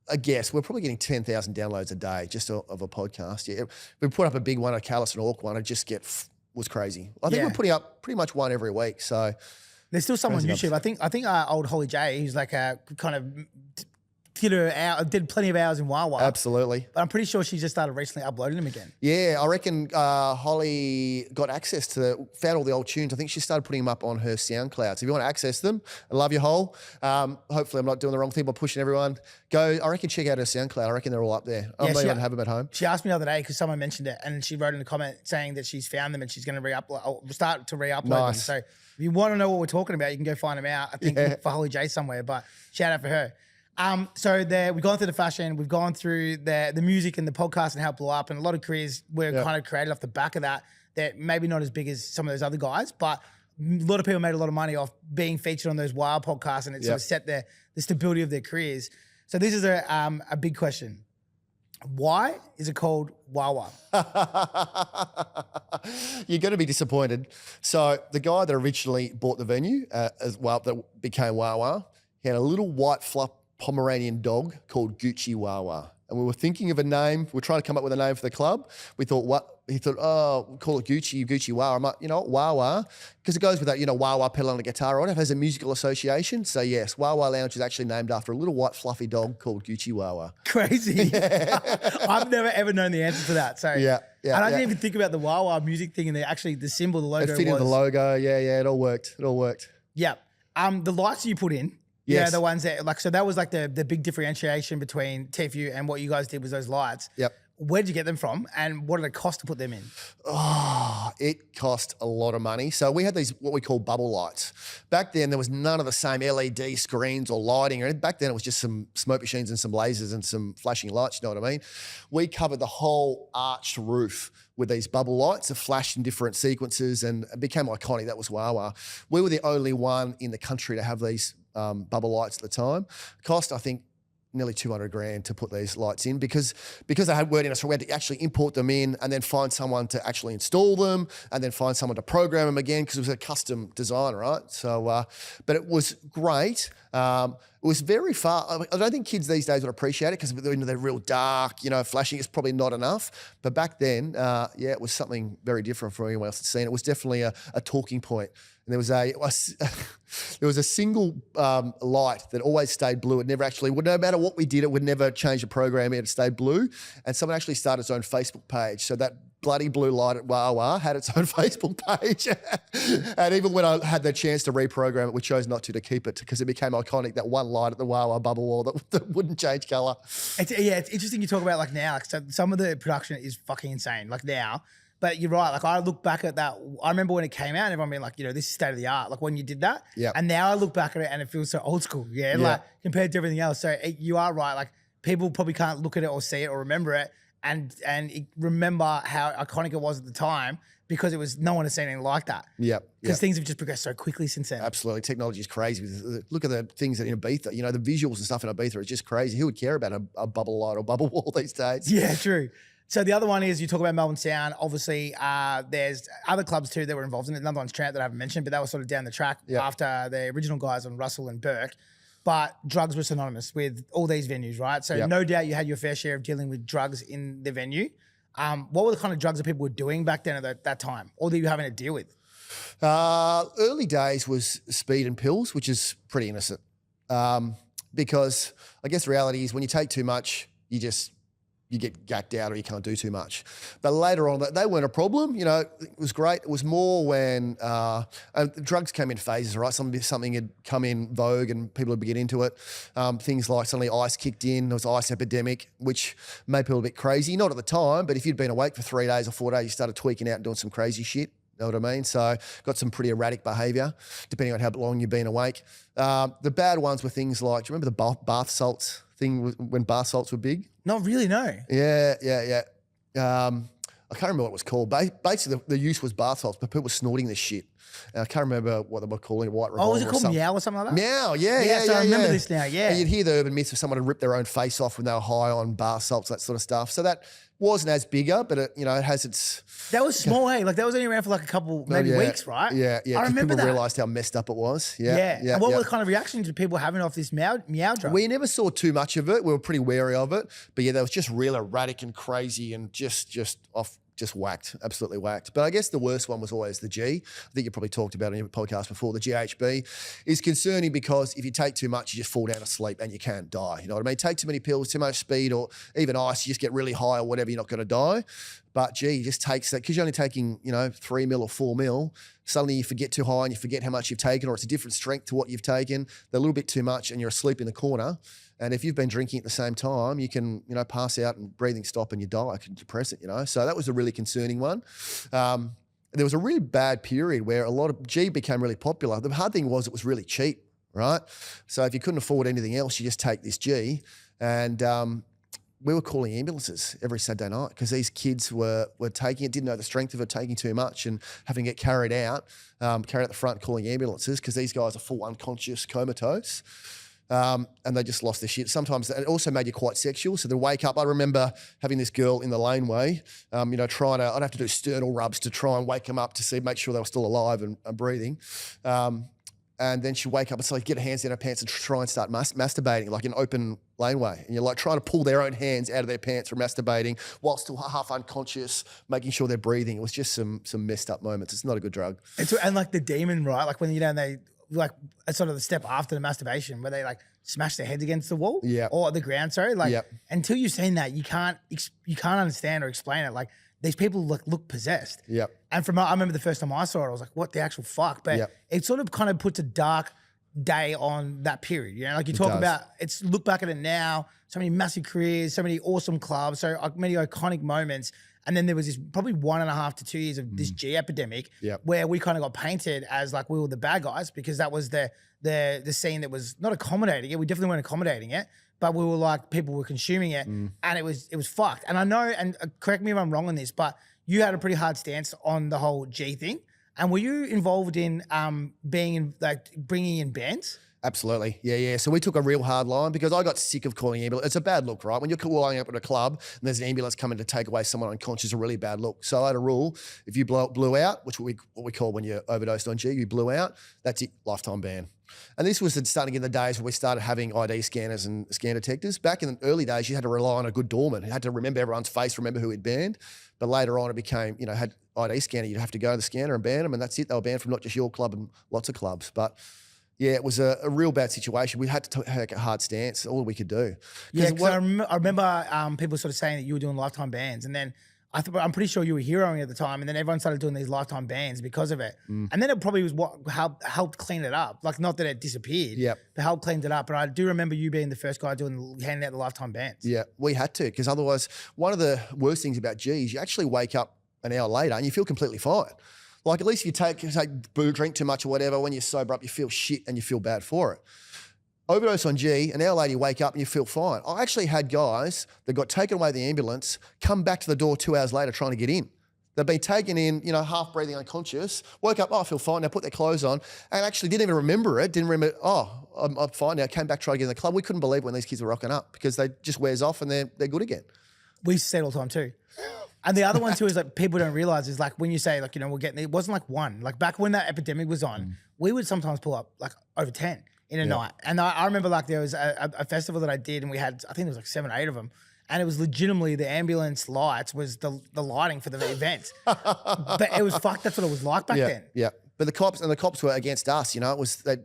[SPEAKER 2] I guess we're probably getting 10,000 downloads a day just of a podcast. Yeah, we put up a big one, a Callus and Orc one. It just was crazy. I think we're putting up pretty much one every week. So
[SPEAKER 1] there's still some on YouTube. I think old Holly J, who's like a kind of did plenty of hours in Wawa.
[SPEAKER 2] Absolutely.
[SPEAKER 1] But I'm pretty sure she just started recently uploading them again.
[SPEAKER 2] Yeah, I reckon Holly got access to, found all the old tunes. I think she started putting them up on her SoundCloud. So if you want to access them, I love you, Hole. Hopefully I'm not doing the wrong thing by pushing everyone. I reckon check out her SoundCloud. I reckon they're all up there. I don't even have them at home.
[SPEAKER 1] She asked me the other day because someone mentioned it and she wrote in a comment saying that she's found them and she's going to start to re-upload them. So if you want to know what we're talking about, you can go find them out. I think look for Holly J somewhere, but shout out for her. So we've gone through the fashion, we've gone through the music and the podcast and how it blew up, and a lot of careers were kind of created off the back of that. That maybe not as big as some of those other guys, but a lot of people made a lot of money off being featured on those WAH podcasts, and it sort of set the stability of their careers. So this is a big question. Why is it called Wawa?
[SPEAKER 2] You're going to be disappointed. So the guy that originally bought the venue as well, that became Wawa, he had a little white fluff Pomeranian dog called Gucci Wawa. And we were thinking of a name. We were trying to come up with a name for the club. We thought, he thought, we'll call it Gucci Wawa. I'm like, you know what, Wawa, because it goes with that, Wawa pedal on a guitar, right? It has a musical association. So yes, Wawa Lounge is actually named after a little white fluffy dog called Gucci Wawa.
[SPEAKER 1] Crazy. Yeah. I've never ever known the answer to that. So
[SPEAKER 2] yeah.
[SPEAKER 1] And I didn't even think about the Wawa music thing and the symbol, the logo.
[SPEAKER 2] It fit in the logo. Yeah, it all worked.
[SPEAKER 1] Yeah. The lights you put in.
[SPEAKER 2] Yes.
[SPEAKER 1] Yeah, the ones that so that was like the big differentiation between TFU and what you guys did was those lights.
[SPEAKER 2] Yep.
[SPEAKER 1] Where did you get them from and what did it cost to put them in?
[SPEAKER 2] Oh, it cost a lot of money. So we had these, what we call bubble lights. Back then, there was none of the same LED screens or lighting. Back then, it was just some smoke machines and some lasers and some flashing lights, you know what I mean? We covered the whole arched roof with these bubble lights that flashed in different sequences and it became iconic. That was Wawa. We were the only one in the country to have these bubble lights at the time. Cost, I think, nearly 200 grand to put these lights in because they had word in us, so we had to actually import them in and then find someone to actually install them and then find someone to program them again because it was a custom design, right? So, but it was great. It was very far. I don't think kids these days would appreciate it because they're real dark, flashing is probably not enough. But back then, it was something very different from anyone else had seen. It was definitely a talking point. And there was a single light that always stayed blue. It never actually, no matter what we did, it would never change the program. It stayed blue. And someone actually started its own Facebook page. So that bloody blue light at Wawa had its own Facebook page. And even when I had the chance to reprogram it, we chose not to keep it because it became iconic, that one light at the Wawa bubble wall that wouldn't change colour.
[SPEAKER 1] It's interesting you talk about like now. So some of the production is fucking insane, like now. But you're right. Like I look back at that. I remember when it came out and everyone being like, this is state of the art. Like when you did that.
[SPEAKER 2] Yeah.
[SPEAKER 1] And now I look back at it and it feels so old school. Yeah. Like compared to everything else. So you are right. Like people probably can't look at it or see it or remember it and remember how iconic it was at the time because no one has seen anything like that.
[SPEAKER 2] Yeah.
[SPEAKER 1] Because things have just progressed so quickly since then.
[SPEAKER 2] Absolutely. Technology is crazy. Look at the things that in Ibiza, the visuals and stuff in Ibiza is just crazy. Who would care about a bubble light or bubble wall these days?
[SPEAKER 1] Yeah, true. So the other one is you talk about Melbourne Sound. Obviously, there's other clubs too that were involved in it. Another one's Trant that I haven't mentioned, but that was sort of down the track after the original guys on Russell and Burke. But drugs were synonymous with all these venues, right? So no doubt you had your fair share of dealing with drugs in the venue. What were the kind of drugs that people were doing back then at that time, or that you were having to deal with?
[SPEAKER 2] Early days was speed and pills, which is pretty innocent. Because I guess the reality is when you take too much, you get gacked out or you can't do too much. But later on, they weren't a problem. It was great. It was more when drugs came in phases, right? Something had come in vogue and people would get into it. Things like suddenly ice kicked in. There was ice epidemic, which made people a bit crazy. Not at the time, but if you'd been awake for 3 days or 4 days, you started tweaking out and doing some crazy shit. Know what I mean? So got some pretty erratic behaviour, depending on how long you've been awake. The bad ones were things like, do you remember the bath salts thing when bath salts were big?
[SPEAKER 1] Not really, no.
[SPEAKER 2] Yeah. I can't remember what it was called. Basically, the use was bath salts, but people were snorting this shit. And I can't remember what they were calling it, white revolver.
[SPEAKER 1] Oh, was it called Meow or something like that?
[SPEAKER 2] Meow, yeah.
[SPEAKER 1] So I remember this now, yeah.
[SPEAKER 2] And you'd hear the urban myths of someone had ripped their own face off when they were high on bath salts, that sort of stuff. So that Wasn't as bigger, but it, it has its...
[SPEAKER 1] That was small, hey? Like, that was only around for like a couple, maybe weeks, right?
[SPEAKER 2] Yeah.
[SPEAKER 1] I remember
[SPEAKER 2] people
[SPEAKER 1] that.
[SPEAKER 2] realised how messed up it was. Yeah.
[SPEAKER 1] And what were the kind of reactions to people having off this meow drug?
[SPEAKER 2] We never saw too much of it. We were pretty wary of it. But yeah, that was just real erratic and crazy and just whacked, absolutely whacked. But I guess the worst one was always the G. I think you probably talked about it in your podcast before. The GHB is concerning because if you take too much, you just fall down asleep and you can't die. You know what I mean? Take too many pills, too much speed, or even ice, you just get really high or whatever, you're not going to die. But G just takes that, because you're only taking, 3 mil or 4 mil, suddenly you forget too high and you forget how much you've taken, or it's a different strength to what you've taken. They're a little bit too much and you're asleep in the corner. And if you've been drinking at the same time, you can, pass out and breathing stop and you die. I can depress it, So that was a really concerning one. There was a really bad period where a lot of G became really popular. The hard thing was it was really cheap, right? So if you couldn't afford anything else, you just take this G. And we were calling ambulances every Saturday night because these kids were taking it, didn't know the strength of it, taking too much and having it carried out the front, calling ambulances because these guys are full unconscious, comatose. And they just lost their shit. Sometimes it also made you quite sexual. So they'd wake up. I remember having this girl in the laneway, I'd have to do sternal rubs to try and wake them up to make sure they were still alive and breathing. And then she'd wake up and get her hands in her pants and try and start masturbating, like an open laneway. And you're like trying to pull their own hands out of their pants for masturbating while still half unconscious, making sure they're breathing. It was just some messed up moments. It's not a good drug.
[SPEAKER 1] And like the demon, right? Like when, they... like it's sort of the step after the masturbation where they like smash their heads against the wall or the ground, sorry. Like until you've seen that, you can't understand or explain it. Like these people look possessed. And I remember the first time I saw it, I was like, what the actual fuck? But it sort of kind of puts a dark day on that period. Like you talk about, look back at it now, so many massive careers, so many awesome clubs, so many iconic moments. And then there was this probably 1.5 to 2 years of this G epidemic where we kind of got painted as like we were the bad guys because that was the scene that was not accommodating it. We definitely weren't accommodating it, but we were like, people were consuming it and it was fucked. And I know, and correct me if I'm wrong on this, but you had a pretty hard stance on the whole G thing. And were you involved in bringing in bands?
[SPEAKER 2] Absolutely. Yeah. So we took a real hard line because I got sick of calling ambulance. It's a bad look, right? When you're calling up at a club and there's an ambulance coming to take away someone unconscious, a really bad look. So I had a rule, if you blew out, which what we call when you're overdosed on G, you blew out, that's it, lifetime ban. And this was starting in the days where we started having ID scanners and scan detectors. Back in the early days, you had to rely on a good doorman. You had to remember everyone's face, remember who he'd banned. But later on, it became, had ID scanner, you'd have to go to the scanner and ban them, and that's it. They were banned from not just your club and lots of clubs. But yeah, it was a real bad situation. We had to take a hard stance. All we could do.
[SPEAKER 1] Yeah, because I remember people sort of saying that you were doing lifetime bans, and then I'm pretty sure you were heroing at the time, and then everyone started doing these lifetime bans because of it. And then it probably was what helped clean it up. Like, not that it disappeared, but helped clean it up. But I do remember you being the first guy handing out the lifetime bans. Yeah,
[SPEAKER 2] we had to, because otherwise, one of the worst things about G is you actually wake up an hour later and you feel completely fine. Like, at least if you drink too much or whatever, when you sober up, you feel shit and you feel bad for it. Overdose on G, an hour later you wake up and you feel fine. I actually had guys that got taken away the ambulance, come back to the door 2 hours later trying to get in. They've been taken in, half breathing unconscious, woke up, I feel fine now, put their clothes on, and actually didn't even remember it, I'm fine now, came back, tried to get in the club. We couldn't believe when these kids were rocking up because they just wears off and they're good again.
[SPEAKER 1] We used to say it all the time too. And the other one too is like people don't realize is like when you say like, we're getting, it wasn't like one. Like back when that epidemic was on, we would sometimes pull up like over 10 in a night. And I remember like there was a festival that I did and we had, I think there was like 7 or 8 of them. And it was legitimately the ambulance lights was the lighting for the event. But it was fucked. That's what it was like back then.
[SPEAKER 2] Yeah. But the cops were against us. It was they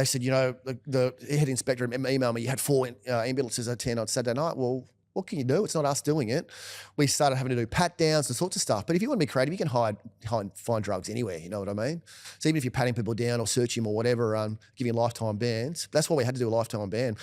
[SPEAKER 2] said, the head inspector emailed me, you had 4 ambulances at 10 on Saturday night. Well, what can you do? It's not us doing it. We started having to do pat downs and sorts of stuff. But if you want to be creative, you can find drugs anywhere. You know what I mean? So even if you're patting people down or searching them or whatever, giving lifetime bans, that's why we had to do a lifetime ban.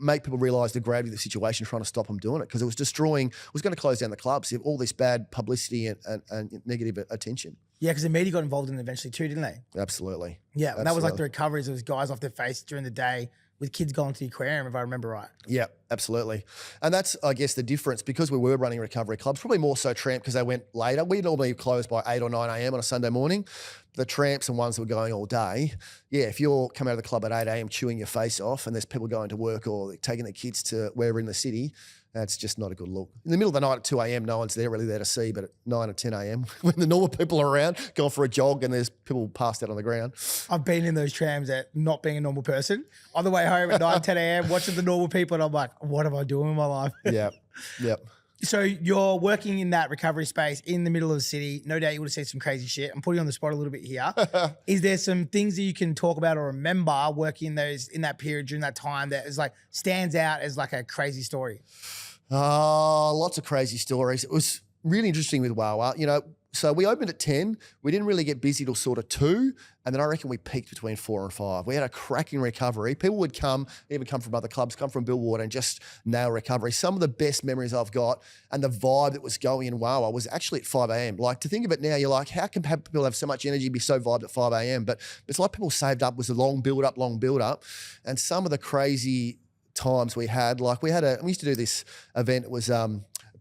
[SPEAKER 2] Make people realise the gravity of the situation, trying to stop them doing it because it was going to close down the clubs. All this bad publicity and negative attention.
[SPEAKER 1] Yeah, because the media got involved in it eventually too, didn't they?
[SPEAKER 2] Absolutely.
[SPEAKER 1] Yeah, and that was like the recoveries. It was guys off their face during the day with kids going to the aquarium, if I remember right.
[SPEAKER 2] Yeah, absolutely. And that's, I guess, the difference because we were running recovery clubs, probably more so Tramp because they went later. We normally close by 8 or 9 a.m. on a Sunday morning. The Tramps and ones that were going all day, if you're coming out of the club at 8 a.m. chewing your face off and there's people going to work or taking their kids to wherever in the city That's just not a good look. In the middle of the night at 2 a.m, no one's really there to see, but at 9 or 10 a.m, when the normal people are around, going for a jog and there's people passed out on the ground.
[SPEAKER 1] I've been in those trams at not being a normal person. On the way home at 9, 10 a.m, watching the normal people, and I'm like, what am I doing with my life?
[SPEAKER 2] Yeah, yep.
[SPEAKER 1] So you're working in that recovery space in the middle of the city. No doubt you would have seen some crazy shit. I'm putting you on the spot a little bit here. Is there some things that you can talk about or remember working in that period during that time that is like stands out as like a crazy story?
[SPEAKER 2] Lots of crazy stories. It was really interesting with Wawa. You know, so we opened at 10. We didn't really get busy till sort of 2. And then I reckon we peaked between 4 and 5. We had a cracking recovery. People would even come from other clubs, come from Billwater and just nail recovery. Some of the best memories I've got and the vibe that was going in Wawa was actually at 5 a.m. Like, to think of it now, you're like, how can people have so much energy, be so vibed at 5 a.m? But it's like people saved up, was a long build up. And some of the crazy times we had, like we used to do this event. It was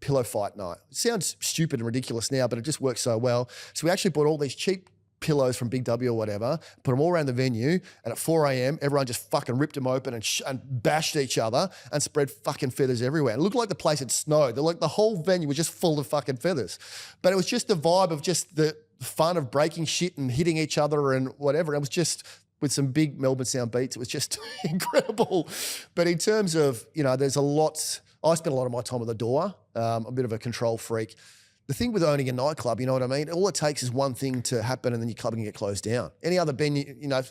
[SPEAKER 2] pillow fight night. It sounds stupid and ridiculous now, but it just works so well. So we actually bought all these cheap pillows from Big W or whatever, put them all around the venue, and at 4 a.m, everyone just fucking ripped them open and bashed each other and spread fucking feathers everywhere. It looked like the place had snowed. Like the whole venue was just full of fucking feathers. But it was just the vibe of just the fun of breaking shit and hitting each other and whatever. It was just with some big Melbourne sound beats. It was just incredible. But in terms of, you know, there's a lot. I spent a lot of my time at the door, a bit of a control freak. The thing with owning a nightclub, you know what I mean? All it takes is one thing to happen and then your club can get closed down. Any other venue, you know,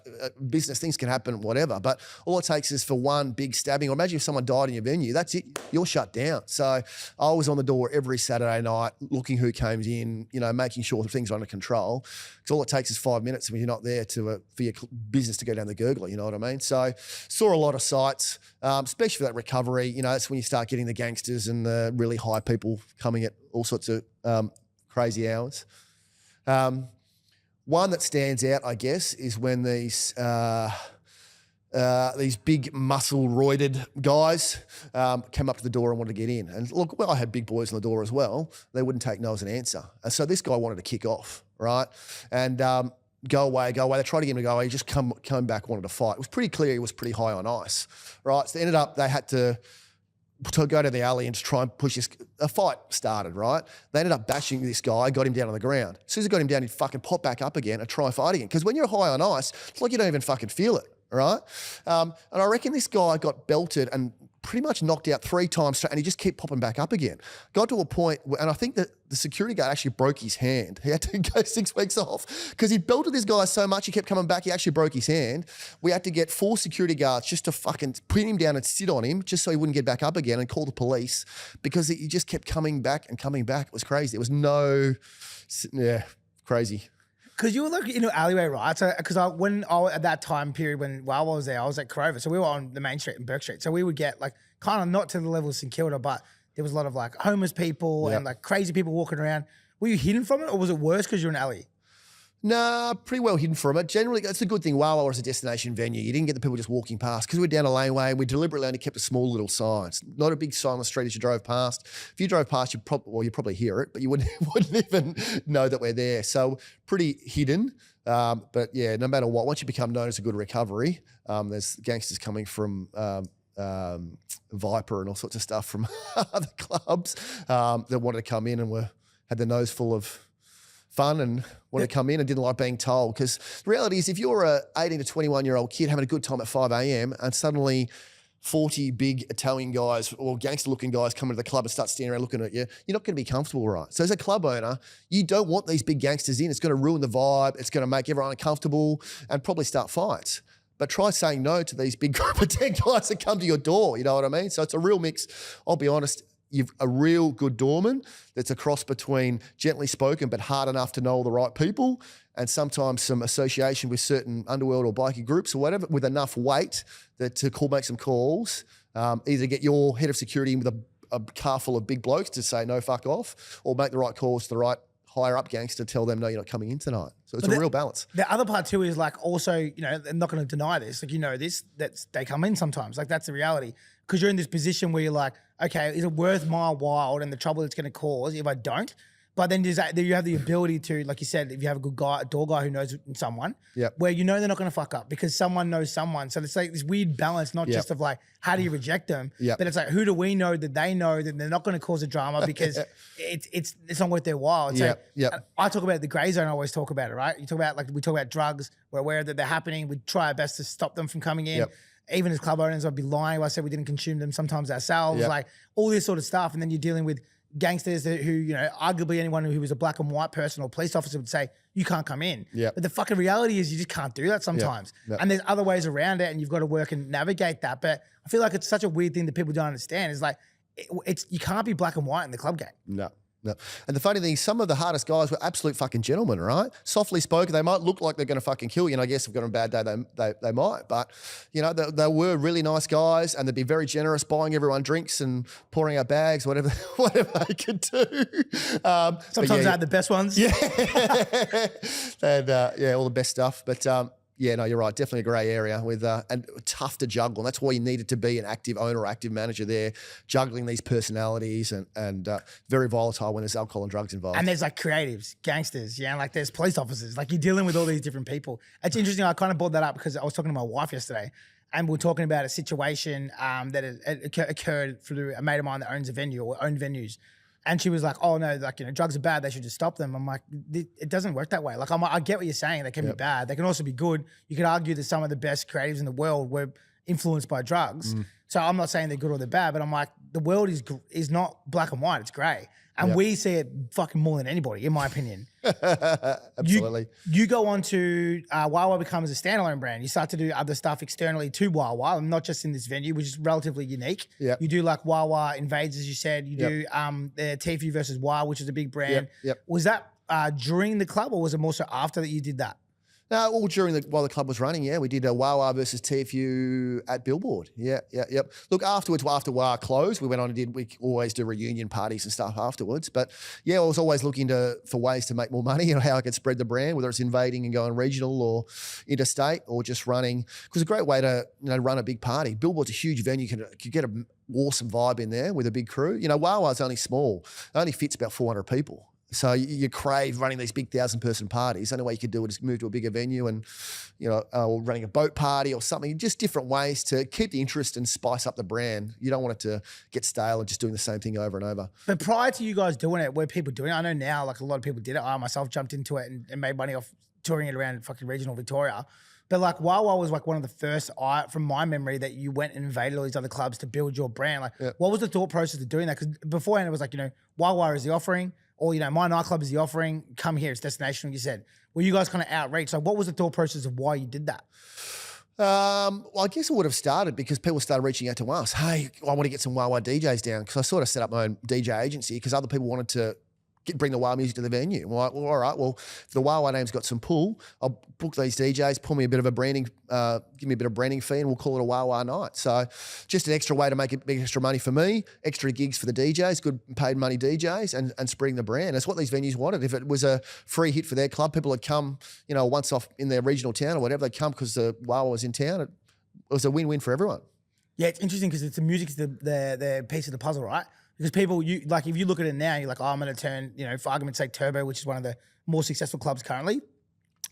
[SPEAKER 2] business, things can happen, whatever. But all it takes is for one big stabbing, or imagine if someone died in your venue, that's it, you're shut down. So I was on the door every Saturday night, looking who came in, you know, making sure things are under control. Because all it takes is 5 minutes when you're not there for your business to go down the gurgler, you know what I mean? So saw a lot of sights, especially for that recovery. You know, that's when you start getting the gangsters and the really high people coming at all sorts of crazy hours. One that stands out, I guess, is when these big muscle-roided guys came up to the door and wanted to get in. And look, well, I had big boys on the door as well. They wouldn't take no as an answer. And so this guy wanted to kick off, right? And go away. They tried to get him to go away. He just come back, wanted to fight. It was pretty clear he was pretty high on ice, right? So they had to go to the alley and just try and push this. A fight started, right? They ended up bashing this guy, got him down on the ground. As soon as he got him down, he'd fucking pop back up again and try and fight again. Because when you're high on ice, it's like you don't even fucking feel it, right? And I reckon this guy got belted and pretty much knocked out 3 times straight, and he just kept popping back up again. Got to a point where, and I think that the security guard actually broke his hand. He had to go 6 weeks off because he belted this guy so much he kept coming back, he actually broke his hand. We had to get 4 security guards just to fucking pin him down and sit on him just so he wouldn't get back up again, and call the police because he just kept coming back and coming back. It was crazy. It was crazy.
[SPEAKER 1] Because you were like in an alleyway, right? So, because at that time period when Wawa was there, I was at Corova. So we were on the main street in Burke Street. So we would get like kind of not to the level of St Kilda, but there was a lot of like homeless people and like crazy people walking around. Were you hidden from it, or was it worse because you're in an alley?
[SPEAKER 2] Nah, pretty well hidden from it. Generally, it's a good thing. Wawa was a destination venue. You didn't get the people just walking past because we were down a laneway. We deliberately only kept a small little sign. It's not a big sign on the street as you drove past. If you drove past, you'd probably hear it, but you wouldn't even know that we're there. So pretty hidden. But yeah, no matter what, once you become known as a good recovery, there's gangsters coming from Viper and all sorts of stuff from other clubs that wanted to come in and had their nose full of fun and wanted to come in and didn't like being told. Because the reality is, if you're a 18 to 21-year-old kid having a good time at 5 a.m. and suddenly 40 big Italian guys or gangster-looking guys come into the club and start standing around looking at you, you're not going to be comfortable, right? So as a club owner, you don't want these big gangsters in. It's going to ruin the vibe. It's going to make everyone uncomfortable and probably start fights. But try saying no to these big group of 10 guys that come to your door, you know what I mean? So it's a real mix. I'll be honest, you've a real good doorman that's a cross between gently spoken but hard enough to know all the right people, and sometimes some association with certain underworld or bikie groups or whatever, with enough weight to make some calls, either get your head of security in with a car full of big blokes to say no, fuck off, or make the right calls to the right higher up gangster to tell them, no, you're not coming in tonight. So it's a real balance.
[SPEAKER 1] The other part too is like also, you know, I'm not going to deny this, like, you know, that they come in sometimes, like that's the reality. Because you're in this position where you're like, okay, is it worth my while and the trouble it's going to cause if I don't? But then you have the ability to, like you said, if you have a good guy, a door guy who knows someone, where you know they're not going to fuck up because someone knows someone. So it's like this weird balance, not just of like, how do you reject them? But it's like, who do we know that they know that they're not going to cause a drama because it's not worth their while. It's like, I talk about the grey zone. I always talk about it, right? You talk about, like, we talk about drugs. We're aware that they're happening. We try our best to stop them from coming in. Even as club owners, I'd be lying if I said we didn't consume them sometimes ourselves, like all this sort of stuff. And then you're dealing with gangsters who, you know, arguably anyone who was a black and white person or police officer would say, you can't come in. But the fucking reality is you just can't do that sometimes. And there's other ways around it and you've got to work and navigate that. But I feel like it's such a weird thing that people don't understand. It's like, you can't be black and white in the club game.
[SPEAKER 2] No. And the funny thing is, some of the hardest guys were absolute fucking gentlemen, right? Softly spoken, they might look like they're going to fucking kill you. And I guess if they've got a bad day, they might. But, you know, they were really nice guys and they'd be very generous, buying everyone drinks and pouring out bags, whatever they could do.
[SPEAKER 1] Sometimes they had the best ones.
[SPEAKER 2] And all the best stuff. But, yeah, no, you're right. Definitely a grey area with and tough to juggle. And that's why you needed to be an active owner or active manager there, juggling these personalities and very volatile when there's alcohol and drugs involved.
[SPEAKER 1] And there's like creatives, gangsters, like there's police officers. Like you're dealing with all these different people. It's interesting. I kind of brought that up because I was talking to my wife yesterday and we were talking about a situation that had occurred through a mate of mine that owns a venue or owned venues. And she was like, oh no, like, you know, drugs are bad. They should just stop them. I'm like, it doesn't work that way. Like, I get what you're saying. They can be bad. They can also be good. You could argue that some of the best creatives in the world were influenced by drugs. So I'm not saying they're good or they're bad, but I'm like, the world is not black and white. It's gray. And we see it fucking more than anybody, in my opinion.
[SPEAKER 2] Absolutely.
[SPEAKER 1] You go on to Wawa becomes a standalone brand. You start to do other stuff externally to Wawa, not just in this venue, which is relatively unique. You do like Wawa Invades, as you said. You do the TFU versus Wawa, which is a big brand. Was that during the club or was it more so after that you did that?
[SPEAKER 2] No, all while the club was running, we did a Wawa versus TFU at Billboard. Look, afterwards, after Wawa closed, we went on and we always do reunion parties and stuff afterwards. But I was always looking for ways to make more money, you know, how I could spread the brand, whether it's invading and going regional or interstate or just running. Because a great way to, you know, run a big party. Billboard's a huge venue, you could get an awesome vibe in there with a big crew. You know, Wawa's only small. It only fits about 400 people. So you crave running these big 1,000-person parties. The only way you could do it is move to a bigger venue and, you know, or running a boat party or something. Just different ways to keep the interest and spice up the brand. You don't want it to get stale and just doing the same thing over and over.
[SPEAKER 1] But prior to you guys doing it, were people doing it? I know now, like a lot of people did it. I myself jumped into it and made money off touring it around fucking regional Victoria. But like Wawa was like one of the first, from my memory, that you went and invaded all these other clubs to build your brand. Like, what was the thought process of doing that? Because beforehand it was like, you know, Wawa is the offering. Or, you know, my nightclub is the offering. Come here, it's destination. You said, well, you guys kind of outreach. So what was the thought process of why you did that?
[SPEAKER 2] Well, I guess it would have started because people started reaching out to us. Hey, I want to get some Wawa DJs down because I sort of set up my own DJ agency because other people wanted to bring the Wawa music to the venue. I'm like, well, all right, well, if the Wawa name's got some pull, I'll book these DJs, pull me a bit of a branding, give me a bit of branding fee and we'll call it a Wawa night. So just an extra way to make it big extra money for me, extra gigs for the DJs, good paid money DJs and spreading the brand. That's what these venues wanted. If it was a free hit for their club, people would come, you know, once off in their regional town or whatever, they'd come because the Wawa was in town. It was a win-win for everyone.
[SPEAKER 1] Yeah, it's interesting because the music's the piece of the puzzle, right? Because people, like, if you look at it now, you're like, oh, I'm going to turn, you know, for argument's sake, Turbo, which is one of the more successful clubs currently,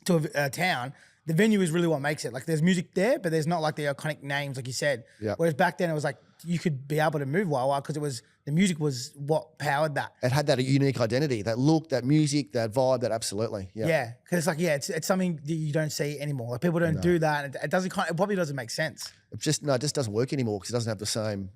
[SPEAKER 1] to a town. The venue is really what makes it. Like, there's music there, but there's not like the iconic names, like you said. Whereas back then, it was like you could be able to move Wawa because the music was what powered that.
[SPEAKER 2] It had that unique identity, that look, that music, that vibe, that absolutely.
[SPEAKER 1] Yeah, because it's like, it's something that you don't see anymore. Like, people don't do that. And it probably doesn't make sense.
[SPEAKER 2] It just doesn't work anymore because it doesn't have the same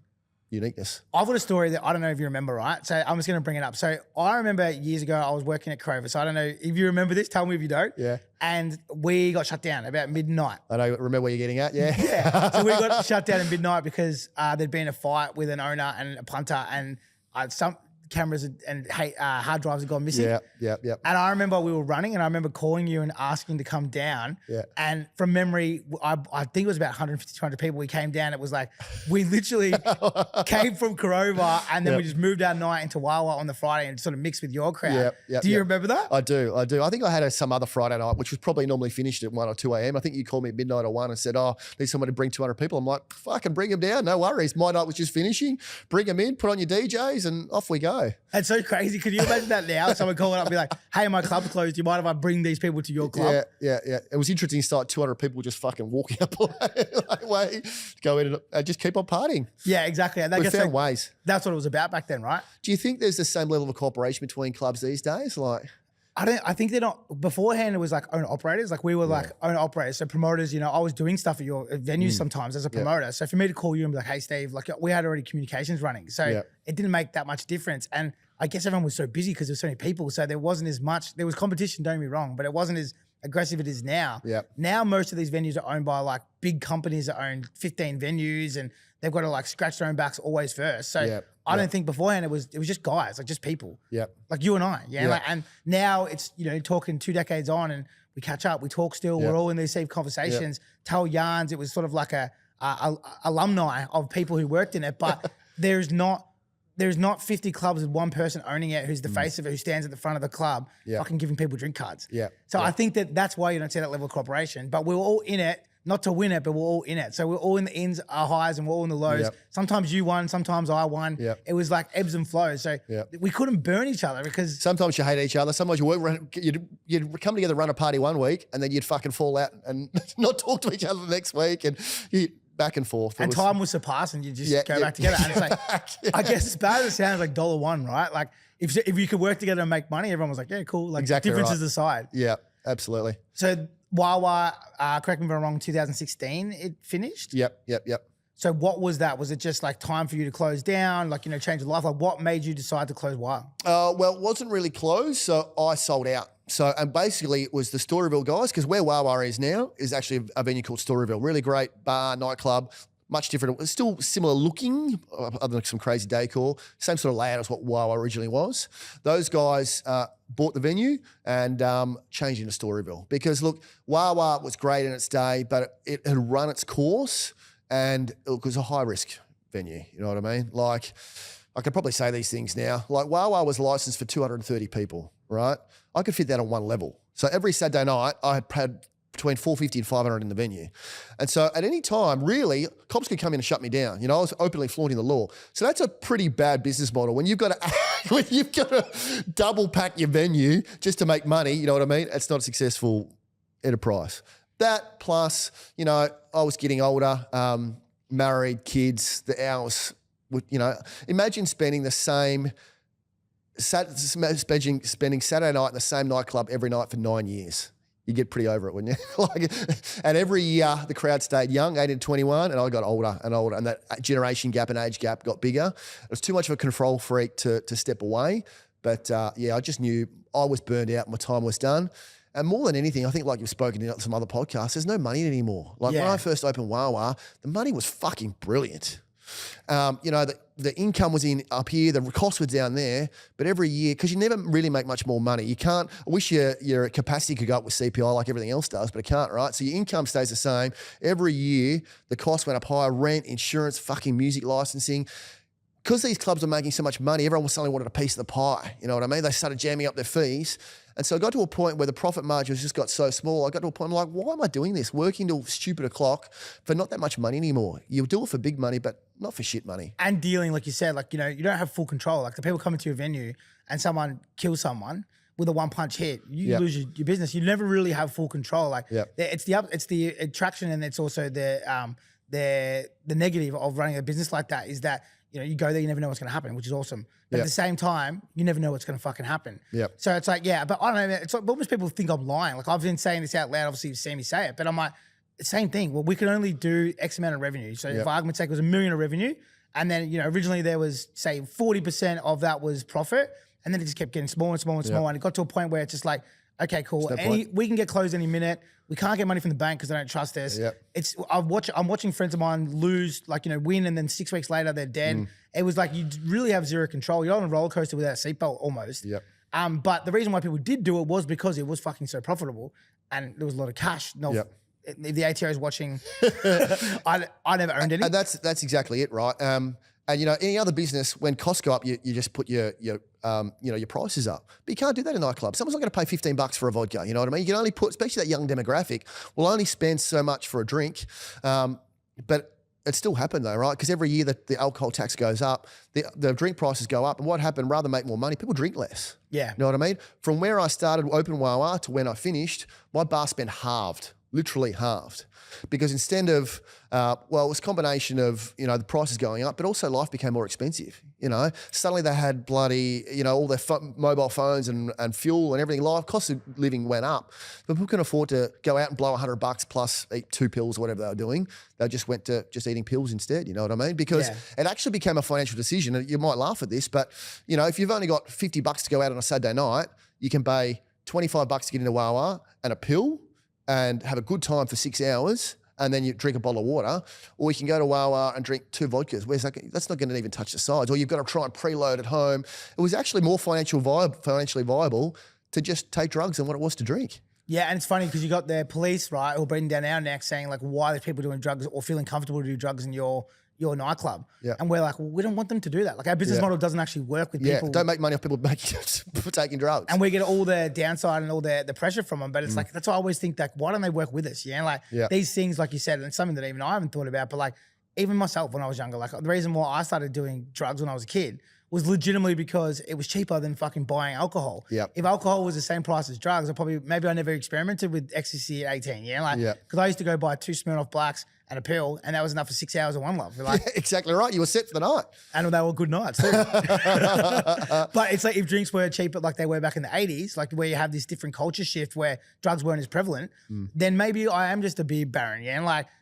[SPEAKER 2] uniqueness.
[SPEAKER 1] I've got a story that I don't know if you remember, right? So I'm just going to bring it up. So I remember years ago, I was working at Crover. So I don't know if you remember this. Tell me if you don't.
[SPEAKER 2] Yeah.
[SPEAKER 1] And we got shut down about midnight.
[SPEAKER 2] I know. Remember where you're getting at? Yeah.
[SPEAKER 1] Yeah. So we got shut down at midnight because there'd been a fight with an owner and a punter and some cameras and hard drives had gone missing.
[SPEAKER 2] Yeah.
[SPEAKER 1] And I remember we were running and I remember calling you and asking to come down.
[SPEAKER 2] Yeah.
[SPEAKER 1] And from memory, I think it was about 150, 200 people. We came down. It was like, we literally came from Corova and then we just moved our night into Wawa on the Friday and sort of mixed with your crowd. Do you remember that?
[SPEAKER 2] I do. I think I had some other Friday night, which was probably normally finished at 1 or 2 a.m. I think you called me at midnight or 1 and said, oh, need someone to bring 200 people. I'm like, fucking bring them down. No worries. My night was just finishing. Bring them in, put on your DJs and off we go. know.
[SPEAKER 1] It's so crazy. Could you imagine that now? Someone calling up and be like, hey, my club's closed. Do you mind if I bring these people to your club?
[SPEAKER 2] Yeah. It was interesting to start 200 people just fucking walking up way, go in and just keep on partying.
[SPEAKER 1] Yeah, exactly. And
[SPEAKER 2] we found ways.
[SPEAKER 1] That's what it was about back then, right?
[SPEAKER 2] Do you think there's the same level of cooperation between clubs these days? Like,
[SPEAKER 1] I think they're not. Beforehand, it was like owner operators. Like we were like owner operators. So promoters, I was doing stuff at your venues sometimes as a promoter. So for me to call you and be like, hey, Steve, like we had already communications running. So it didn't make that much difference. And I guess everyone was so busy because there's so many people. So there wasn't as much, there was competition, don't get me wrong, but it wasn't as aggressive as it is now. Now most of these venues are owned by like big companies that own 15 venues and they've got to like scratch their own backs always first. So I don't think beforehand it was just guys, like just people. Like you and I. Like, and now it's, talking 2 decades on and we catch up, we talk still, we're all in these same conversations, tell yarns. It was sort of like a alumni of people who worked in it, but there's not 50 clubs with one person owning it who's the face of it, who stands at the front of the club fucking giving people drink cards. So I think that's why you don't see that level of cooperation. But we're all in it, not to win it, but we're all in it. So we're all in the ins, our highs, and we're all in the lows. Sometimes you won, sometimes I won. It was like ebbs and flows. So we couldn't burn each other because...
[SPEAKER 2] Sometimes you hate each other. Sometimes you'd come together, run a party one week, and then you'd fucking fall out and not talk to each other the next week. And you... back and forth.
[SPEAKER 1] And time was surpassed and you just go back together. And it's like, I guess as bad as it sounds, like $1, right? Like if you could work together and make money, everyone was like, yeah, cool. Like differences aside.
[SPEAKER 2] Yeah, absolutely.
[SPEAKER 1] So Wawa, correct me if I'm wrong, 2016 it finished?
[SPEAKER 2] Yep.
[SPEAKER 1] So what was that? Was it just like time for you to close down, like, change your life? Like what made you decide to close Wawa?
[SPEAKER 2] Well, it wasn't really closed, so I sold out. So, and basically it was the Storyville guys, because where Wawa is now is actually a venue called Storyville. Really great bar, nightclub, much different. It's still similar looking, other than some crazy decor. Same sort of layout as what Wawa originally was. Those guys bought the venue and changed into Storyville. Because look, Wawa was great in its day, but it had run its course and it was a high risk venue. You know what I mean? Like, I could probably say these things now. Like Wawa was licensed for 230 people, right? I could fit that on one level. So every Saturday night, I had between 450 and 500 in the venue. And so at any time, really, cops could come in and shut me down. I was openly flaunting the law. So that's a pretty bad business model. When you've got to double pack your venue just to make money, you know what I mean? It's not a successful enterprise. That plus, I was getting older, married, kids, the hours, imagine spending the same... spending Saturday night in the same nightclub every night for 9 years. You get pretty over it, wouldn't you? And every year the crowd stayed young, 18 to 21, and I got older and older, and that generation gap and age gap got bigger. It was too much of a control freak to step away. But I just knew I was burned out, my time was done. And more than anything, I think like you've spoken in some other podcasts, there's no money anymore. Like when I first opened Wawa, the money was fucking brilliant. The income was up here, the costs were down there, but every year, because you never really make much more money. You can't, I wish your capacity could go up with CPI like everything else does, but it can't, right? So your income stays the same. Every year, the cost went up higher, rent, insurance, fucking music licensing. Because these clubs were making so much money, everyone suddenly wanted a piece of the pie. You know what I mean? They started jamming up their fees. And so I got to a point where the profit margins just got so small. I got to a point, I'm like, why am I doing this? Working till stupid o'clock for not that much money anymore. You'll do it for big money, but not for shit money.
[SPEAKER 1] And dealing, like you said, you don't have full control. Like the people come into your venue and someone kills someone with a one-punch hit, you lose your business. You never really have full control. It's the attraction, and it's also the negative of running a business like that is that you go there, you never know what's going to happen, which is awesome. But at the same time, you never know what's going to fucking happen. So it's like, but I don't know, man, it's like almost people think I'm lying. Like I've been saying this out loud, obviously you've seen me say it, but I'm like, same thing. Well, we can only do X amount of revenue. So if argument's sake, it was $1 million of revenue, and then, originally there was, say, 40% of that was profit, and then it just kept getting smaller and smaller and smaller. And it got to a point where it's just like, okay, cool. We can get closed any minute. We can't get money from the bank because they don't trust us. I'm watching friends of mine lose, win, and then 6 weeks later they're dead. It was like you really have zero control. You're on a roller coaster without a seatbelt almost. But the reason why people did do it was because it was fucking so profitable, and there was a lot of cash. If the ATO is watching, I never earned any.
[SPEAKER 2] And that's exactly it, right? And any other business, when costs go up, you just put your prices up. But you can't do that in a nightclub. Someone's not going to pay $15 for a vodka. You know what I mean? You can only put, especially that young demographic, will only spend so much for a drink. But it still happened though, right? Because every year that the alcohol tax goes up, the drink prices go up. And what happened, rather than make more money, people drink less.
[SPEAKER 1] Yeah.
[SPEAKER 2] You know what I mean? From where I started open Wawa to when I finished, my bar spend halved, literally halved. Because instead of, it was a combination of, the prices going up, but also life became more expensive. Suddenly they had bloody, all their mobile phones and fuel and everything. Cost of living went up, but people couldn't afford to go out and blow $100 plus eat 2 pills or whatever they were doing. They just went to just eating pills instead. You know what I mean? Because it actually became a financial decision. And you might laugh at this, but if you've only got $50 to go out on a Saturday night, you can pay $25 to get into Wawa and a pill and have a good time for 6 hours, and then you drink a bottle of water, or you can go to Wawa and drink 2 vodkas. Where's that? That's not going to even touch the sides. Or you've got to try and preload at home. It was actually more financially viable to just take drugs than what it was to drink.
[SPEAKER 1] Yeah, and it's funny because you got the police, right, who are breathing down our necks saying like, why are people doing drugs or feeling comfortable to do drugs in your nightclub? Yeah. And we're like, well, we don't want them to do that. Like, our business model doesn't actually work with people.
[SPEAKER 2] Don't make money off people taking drugs.
[SPEAKER 1] And we get all the downside and all the pressure from them. But it's like, that's why I always think that, why don't they work with us? These things, like you said, and something that even I haven't thought about, but like even myself when I was younger, like the reason why I started doing drugs when I was a kid was legitimately because it was cheaper than fucking buying alcohol.
[SPEAKER 2] Yep.
[SPEAKER 1] If alcohol was the same price as drugs, maybe I never experimented with ecstasy at 18. Because I used to go buy 2 Smirnoff Blacks and a pill, and that was enough for 6 hours of one love.
[SPEAKER 2] Exactly right. You were set for the night.
[SPEAKER 1] And they were good nights too. But it's like if drinks were cheaper like they were back in the 80s, like where you have this different culture shift where drugs weren't as prevalent, then maybe I am just a beer baron,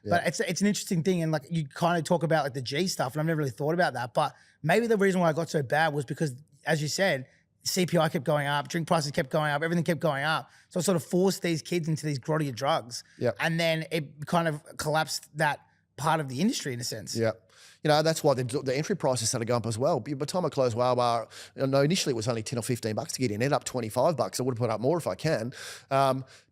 [SPEAKER 1] But it's an interesting thing, and like you kind of talk about like the G stuff, and I've never really thought about that. But maybe the reason why I got so bad was because, as you said, CPI kept going up, drink prices kept going up, everything kept going up. So it sort of forced these kids into these grottier drugs. Yep. And then it kind of collapsed that part of the industry in a sense.
[SPEAKER 2] Yeah. That's why the entry prices started going up as well. By the time I closed Wawa, initially it was only $10 or $15 to get in. It ended up $25. I would have put up more if I can.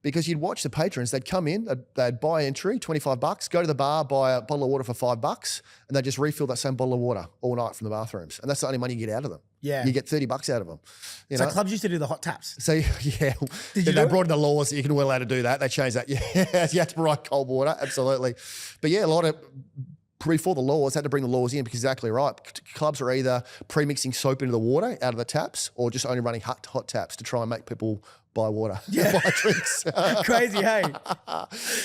[SPEAKER 2] Because you'd watch the patrons, they'd come in, they'd buy entry, $25, go to the bar, buy a bottle of water for $5, and they'd just refill that same bottle of water all night from the bathrooms. And that's the only money you get out of them. Yeah. You get $30 out of them.
[SPEAKER 1] So clubs used to do the hot taps.
[SPEAKER 2] So yeah. They brought in the laws that you can well allowed to do that. They changed that. Yeah. You had to provide cold water. Absolutely. But yeah, a lot of before the laws, had to bring the laws in because exactly right. Clubs are either pre-mixing soap into the water out of the taps or just only running hot taps to try and make people buy water, buy drinks.
[SPEAKER 1] Crazy, hey?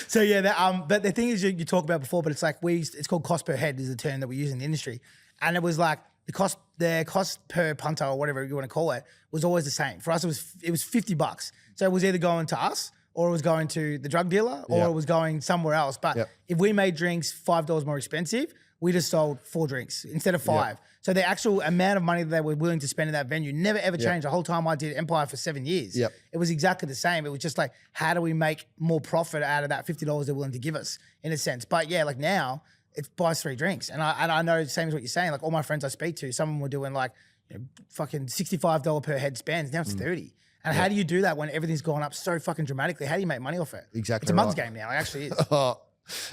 [SPEAKER 1] So yeah, but the thing is you talk about before, but it's like it's called cost per head is the term that we use in the industry. And it was like the cost per punter or whatever you want to call it was always the same. For us, it was $50. So it was either going to us or it was going to the drug dealer, or it was going somewhere else. But if we made drinks $5 more expensive, we just sold 4 drinks instead of 5. So the actual amount of money that they were willing to spend in that venue never ever changed. The whole time I did Empire for 7 years, it was exactly the same. It was just like, how do we make more profit out of that $50 they're willing to give us in a sense? But yeah, like now it buys 3 drinks. And I know the same as what you're saying, like all my friends I speak to, some of them were doing like fucking $65 per head spends. Now it's 30. And how do you do that when everything's gone up so fucking dramatically? How do you make money off it?
[SPEAKER 2] Exactly.
[SPEAKER 1] It's a mug's game now. It actually is.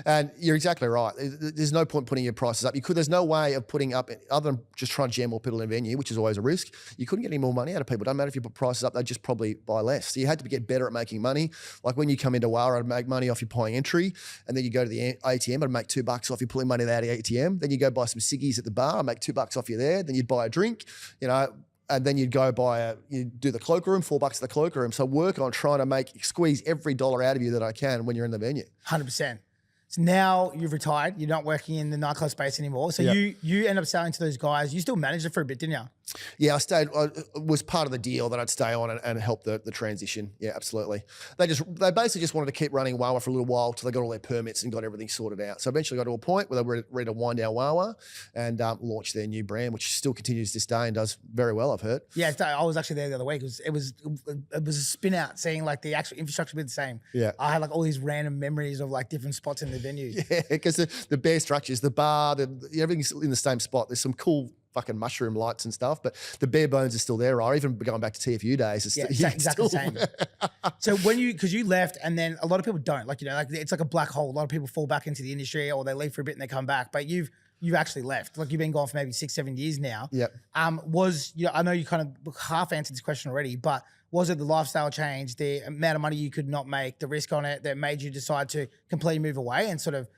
[SPEAKER 2] And you're exactly right. There's no point putting your prices up. There's no way of putting up, other than just trying to jam more people in a venue, which is always a risk. You couldn't get any more money out of people. Don't matter if you put prices up, they'd just probably buy less. So you had to get better at making money. Like when you come into Wawa, I'd make money off your buying entry, and then you go to the ATM, I'd make $2 off you pulling money out of the ATM. Then you go buy some ciggies at the bar, I'd make $2 off you there. Then you'd buy a drink, and then you'd go you do the cloakroom, $4 at the cloakroom. So work on trying to squeeze every dollar out of you that I can when you're in the venue.
[SPEAKER 1] 100%. So now you've retired, you're not working in the nightclub space anymore. So you end up selling to those guys. You still managed it for a bit, didn't you?
[SPEAKER 2] Yeah, I was part of the deal that I'd stay on and help the transition. Yeah, absolutely. They basically just wanted to keep running Wawa for a little while till they got all their permits and got everything sorted out. So eventually got to a point where they were ready to wind down Wawa and launch their new brand, which still continues this day and does very well, I've heard.
[SPEAKER 1] Yeah, I was actually there the other week. It was a spin out seeing like the actual infrastructure be the same. Yeah. I had like all these random memories of like different spots in the venue.
[SPEAKER 2] Yeah, because the bare structures, the bar, everything's in the same spot. There's some cool fucking mushroom lights and stuff, but the bare bones are still there, right? Even going back to TFU days, it's
[SPEAKER 1] exactly the same. So because you left, and then a lot of people don't, like it's like a black hole. A lot of people fall back into the industry, or they leave for a bit and they come back. But you've actually left. Like you've been gone for maybe 6-7 years now.
[SPEAKER 2] Yeah.
[SPEAKER 1] I know you kind of half answered this question already, but was it the lifestyle change, the amount of money you could not make, the risk on it that made you decide to completely move away and sort of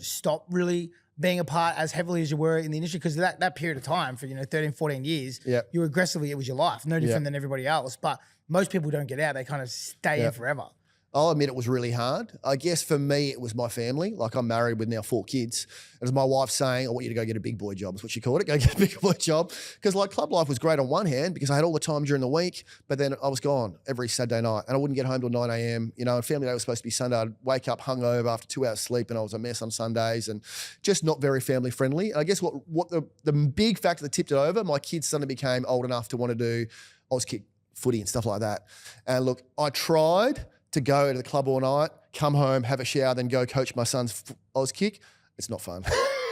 [SPEAKER 1] stop really being a part as heavily as you were in the industry? Because that period of time for, 13, 14 years, you were aggressively, it was your life, no different than everybody else. But most people don't get out. They kind of stay in forever.
[SPEAKER 2] I'll admit it was really hard. I guess for me, it was my family. Like I'm married with now 4 kids. It was my wife saying, I want you to go get a big boy job. That's what she called it. Go get a big boy job. Because like club life was great on one hand because I had all the time during the week, but then I was gone every Saturday night and I wouldn't get home till 9 a.m. And family day was supposed to be Sunday. I'd wake up hungover after 2 hours sleep and I was a mess on Sundays and just not very family friendly. And I guess what the big factor that tipped it over, my kids suddenly became old enough to want to do Oz kick footy and stuff like that. And look, I tried to go to the club all night, come home, have a shower, then go coach my son's Oz kick. It's not fun.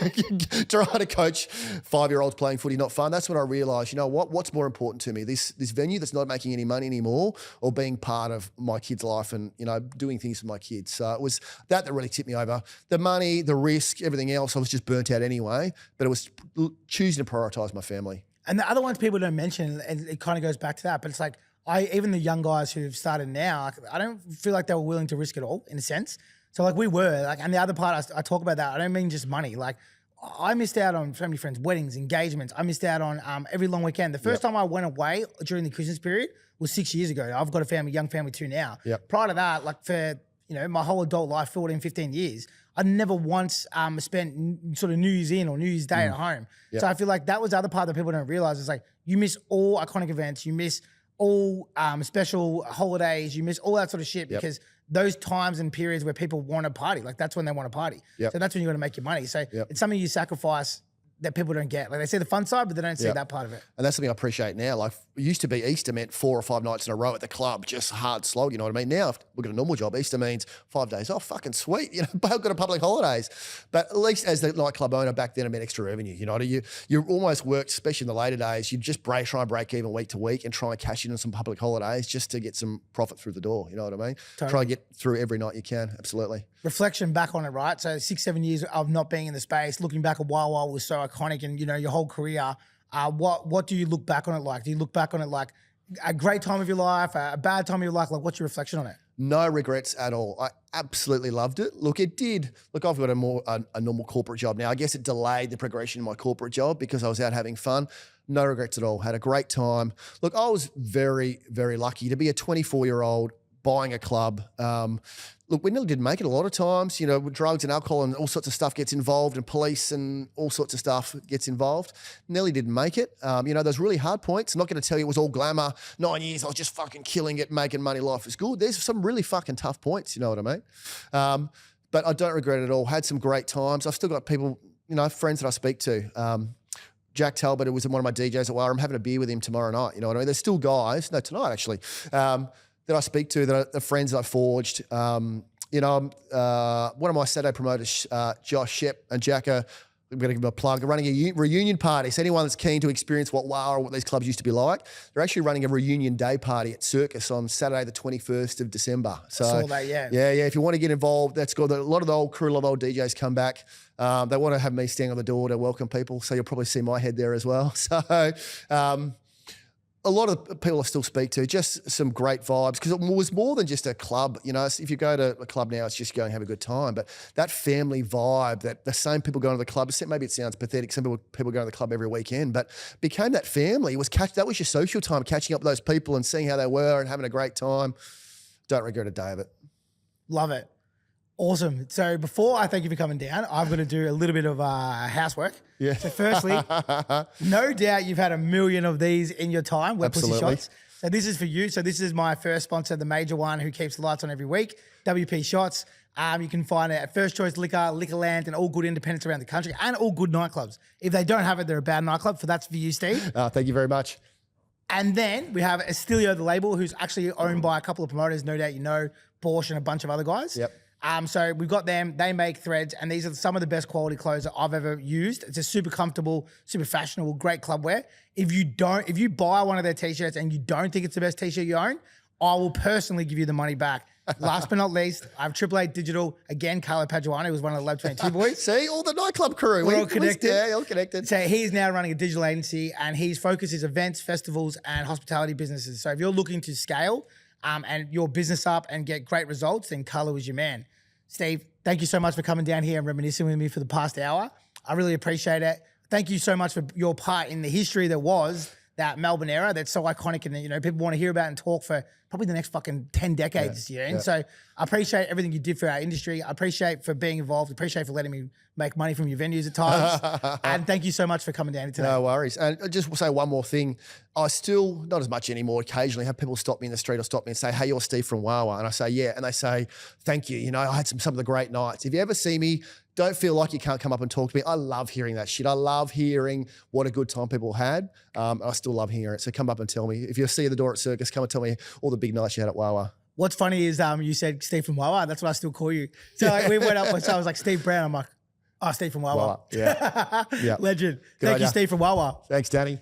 [SPEAKER 2] Try to coach 5-year-olds playing footy, not fun. That's when I realised, what's more important to me? This venue that's not making any money anymore or being part of my kid's life and, doing things for my kids. So it was that really tipped me over. The money, the risk, everything else, I was just burnt out anyway, but it was choosing to prioritise my family.
[SPEAKER 1] And the other ones people don't mention, and it kind of goes back to that, but it's like, even the young guys who've started now, I don't feel like they were willing to risk it all in a sense. So like we were, and the other part I talk about that, I don't mean just money. Like I missed out on so many friends' weddings, engagements. I missed out on every long weekend. The first time I went away during the Christmas period was 6 years ago. I've got a family, young family too now. Prior to that, like for my whole adult life, 14, 15 years, I never once spent sort of New Year's in or New Year's Day at home. So I feel like that was the other part that people don't realize. Is like you miss all iconic events, you miss all special holidays, you miss all that sort of shit because those times and periods where people want to party, like that's when they want to party. So that's when you're going to make your money. So it's something you sacrifice that people don't get. Like they see the fun side, but they don't see that part of it. And
[SPEAKER 2] that's something I appreciate now. Like it used to be Easter meant 4 or 5 nights in a row at the club, just hard slog, you know what I mean? Now, if we've got a normal job, Easter means 5 days. Oh, fucking sweet. Both got a public holidays. But at least as the nightclub owner back then, it meant extra revenue. You almost worked, especially in the later days, you just try and break even week to week and try and cash in on some public holidays just to get some profit through the door. You know what I mean? Totally. Try and get through every night you can. Absolutely.
[SPEAKER 1] Reflection back on it, right? So 6, 7 years of not being in the space, looking back at Wawa was so iconic and, your whole career. What do you look back on it like? Do you look back on it like a great time of your life, a bad time of your life? Like what's your reflection on it?
[SPEAKER 2] No regrets at all. I absolutely loved it. Look, it did. Look, I've got a normal corporate job now. I guess it delayed the progression in my corporate job because I was out having fun. No regrets at all. Had a great time. Look, I was very, very lucky to be a 24-year-old buying a club. Look, we nearly didn't make it a lot of times, with drugs and alcohol and all sorts of stuff gets involved and police and all sorts of stuff gets involved. Nearly didn't make it. Those really hard points. I'm not going to tell you it was all glamour. 9 years, I was just fucking killing it, making money, life was good. There's some really fucking tough points, you know what I mean? But I don't regret it at all. Had some great times. I've still got people, friends that I speak to. Jack Talbot, who was one of my DJs at WAH, I'm having a beer with him tomorrow night, you know what I mean? There's still guys, tonight actually, that I speak to, that are the friends that I forged. One of my Saturday promoters, Josh Shep and Jack, I'm going to give them a plug. They're running a reunion party. So anyone that's keen to experience what WAH or what these clubs used to be like, they're actually running a reunion day party at Circus on Saturday, the 21st of December. So
[SPEAKER 1] I saw that, yeah.
[SPEAKER 2] Yeah. If you want to get involved, that's good. A lot of the old crew, a lot of the old DJs come back. They want to have me standing on the door to welcome people. So you'll probably see my head there as well. So, a lot of people I still speak to, just some great vibes because it was more than just a club. If you go to a club now, it's just go and have a good time. But that family vibe, that the same people going to the club, maybe it sounds pathetic, some people go to the club every weekend, but became that family. That was your social time, catching up with those people and seeing how they were and having a great time. Don't regret a day of it.
[SPEAKER 1] Love it. Awesome. So before I thank you for coming down, I'm going to do a little bit of housework.
[SPEAKER 2] Yeah.
[SPEAKER 1] So firstly, no doubt you've had a million of these in your time, wet pussy shots. So this is for you. So this is my first sponsor, the major one who keeps the lights on every week, WP Shots. You can find it at First Choice Liquor, Liquorland, and all good independents around the country, and all good nightclubs. If they don't have it, they're a bad nightclub. So that's for you, Steve.
[SPEAKER 2] Thank you very much.
[SPEAKER 1] And then we have Estilio, the label, who's actually owned by a couple of promoters. No doubt you know, Porsche and a bunch of other guys.
[SPEAKER 2] Yep.
[SPEAKER 1] So we've got them. They make threads, and these are some of the best quality clothes that I've ever used. It's a super comfortable, super fashionable, great club wear. If you buy one of their t-shirts and you don't think it's the best t-shirt you own, I will personally give you the money back. Last but not least, I have 888 Digital. Again, Carlo Paduano, who was one of the Lab 22 boys.
[SPEAKER 2] See, all the nightclub crew.
[SPEAKER 1] We're all connected.
[SPEAKER 2] Yeah, all connected.
[SPEAKER 1] So he's now running a digital agency, and his focus is events, festivals, and hospitality businesses. So if you're looking to scale and your business up and get great results, then Carlo is your man. Steve, thank you so much for coming down here and reminiscing with me for the past hour. I really appreciate it. Thank you so much for your part in the history that was that Melbourne era that's so iconic and, you know, people want to hear about and talk for probably the next fucking 10 decades. Yeah. And so I appreciate everything you did for our industry. I appreciate for being involved. I appreciate for letting me make money from your venues at times. And thank you so much for coming down here today.
[SPEAKER 2] No worries. And I just will say one more thing. I still, not as much anymore, occasionally have people stop me in the street or stop me and say, hey, you're Steve from Wawa. And I say, yeah. And they say, thank you. You know, I had some of the great nights. If you ever see me, don't feel like you can't come up and talk to me. I love hearing that shit. I love hearing what a good time people had. I still love hearing it. So come up and tell me. If you see the door at Circus, come and tell me all the big nights you had at Wawa.
[SPEAKER 1] What's funny is you said Steve from Wawa. That's what I still call you. So like, we went up, so I was like, Steve Brown. I'm like, oh, Steve from Wawa.
[SPEAKER 2] Yeah.
[SPEAKER 1] Legend. Thank you, Steve from Wawa.
[SPEAKER 2] Thanks, Danny.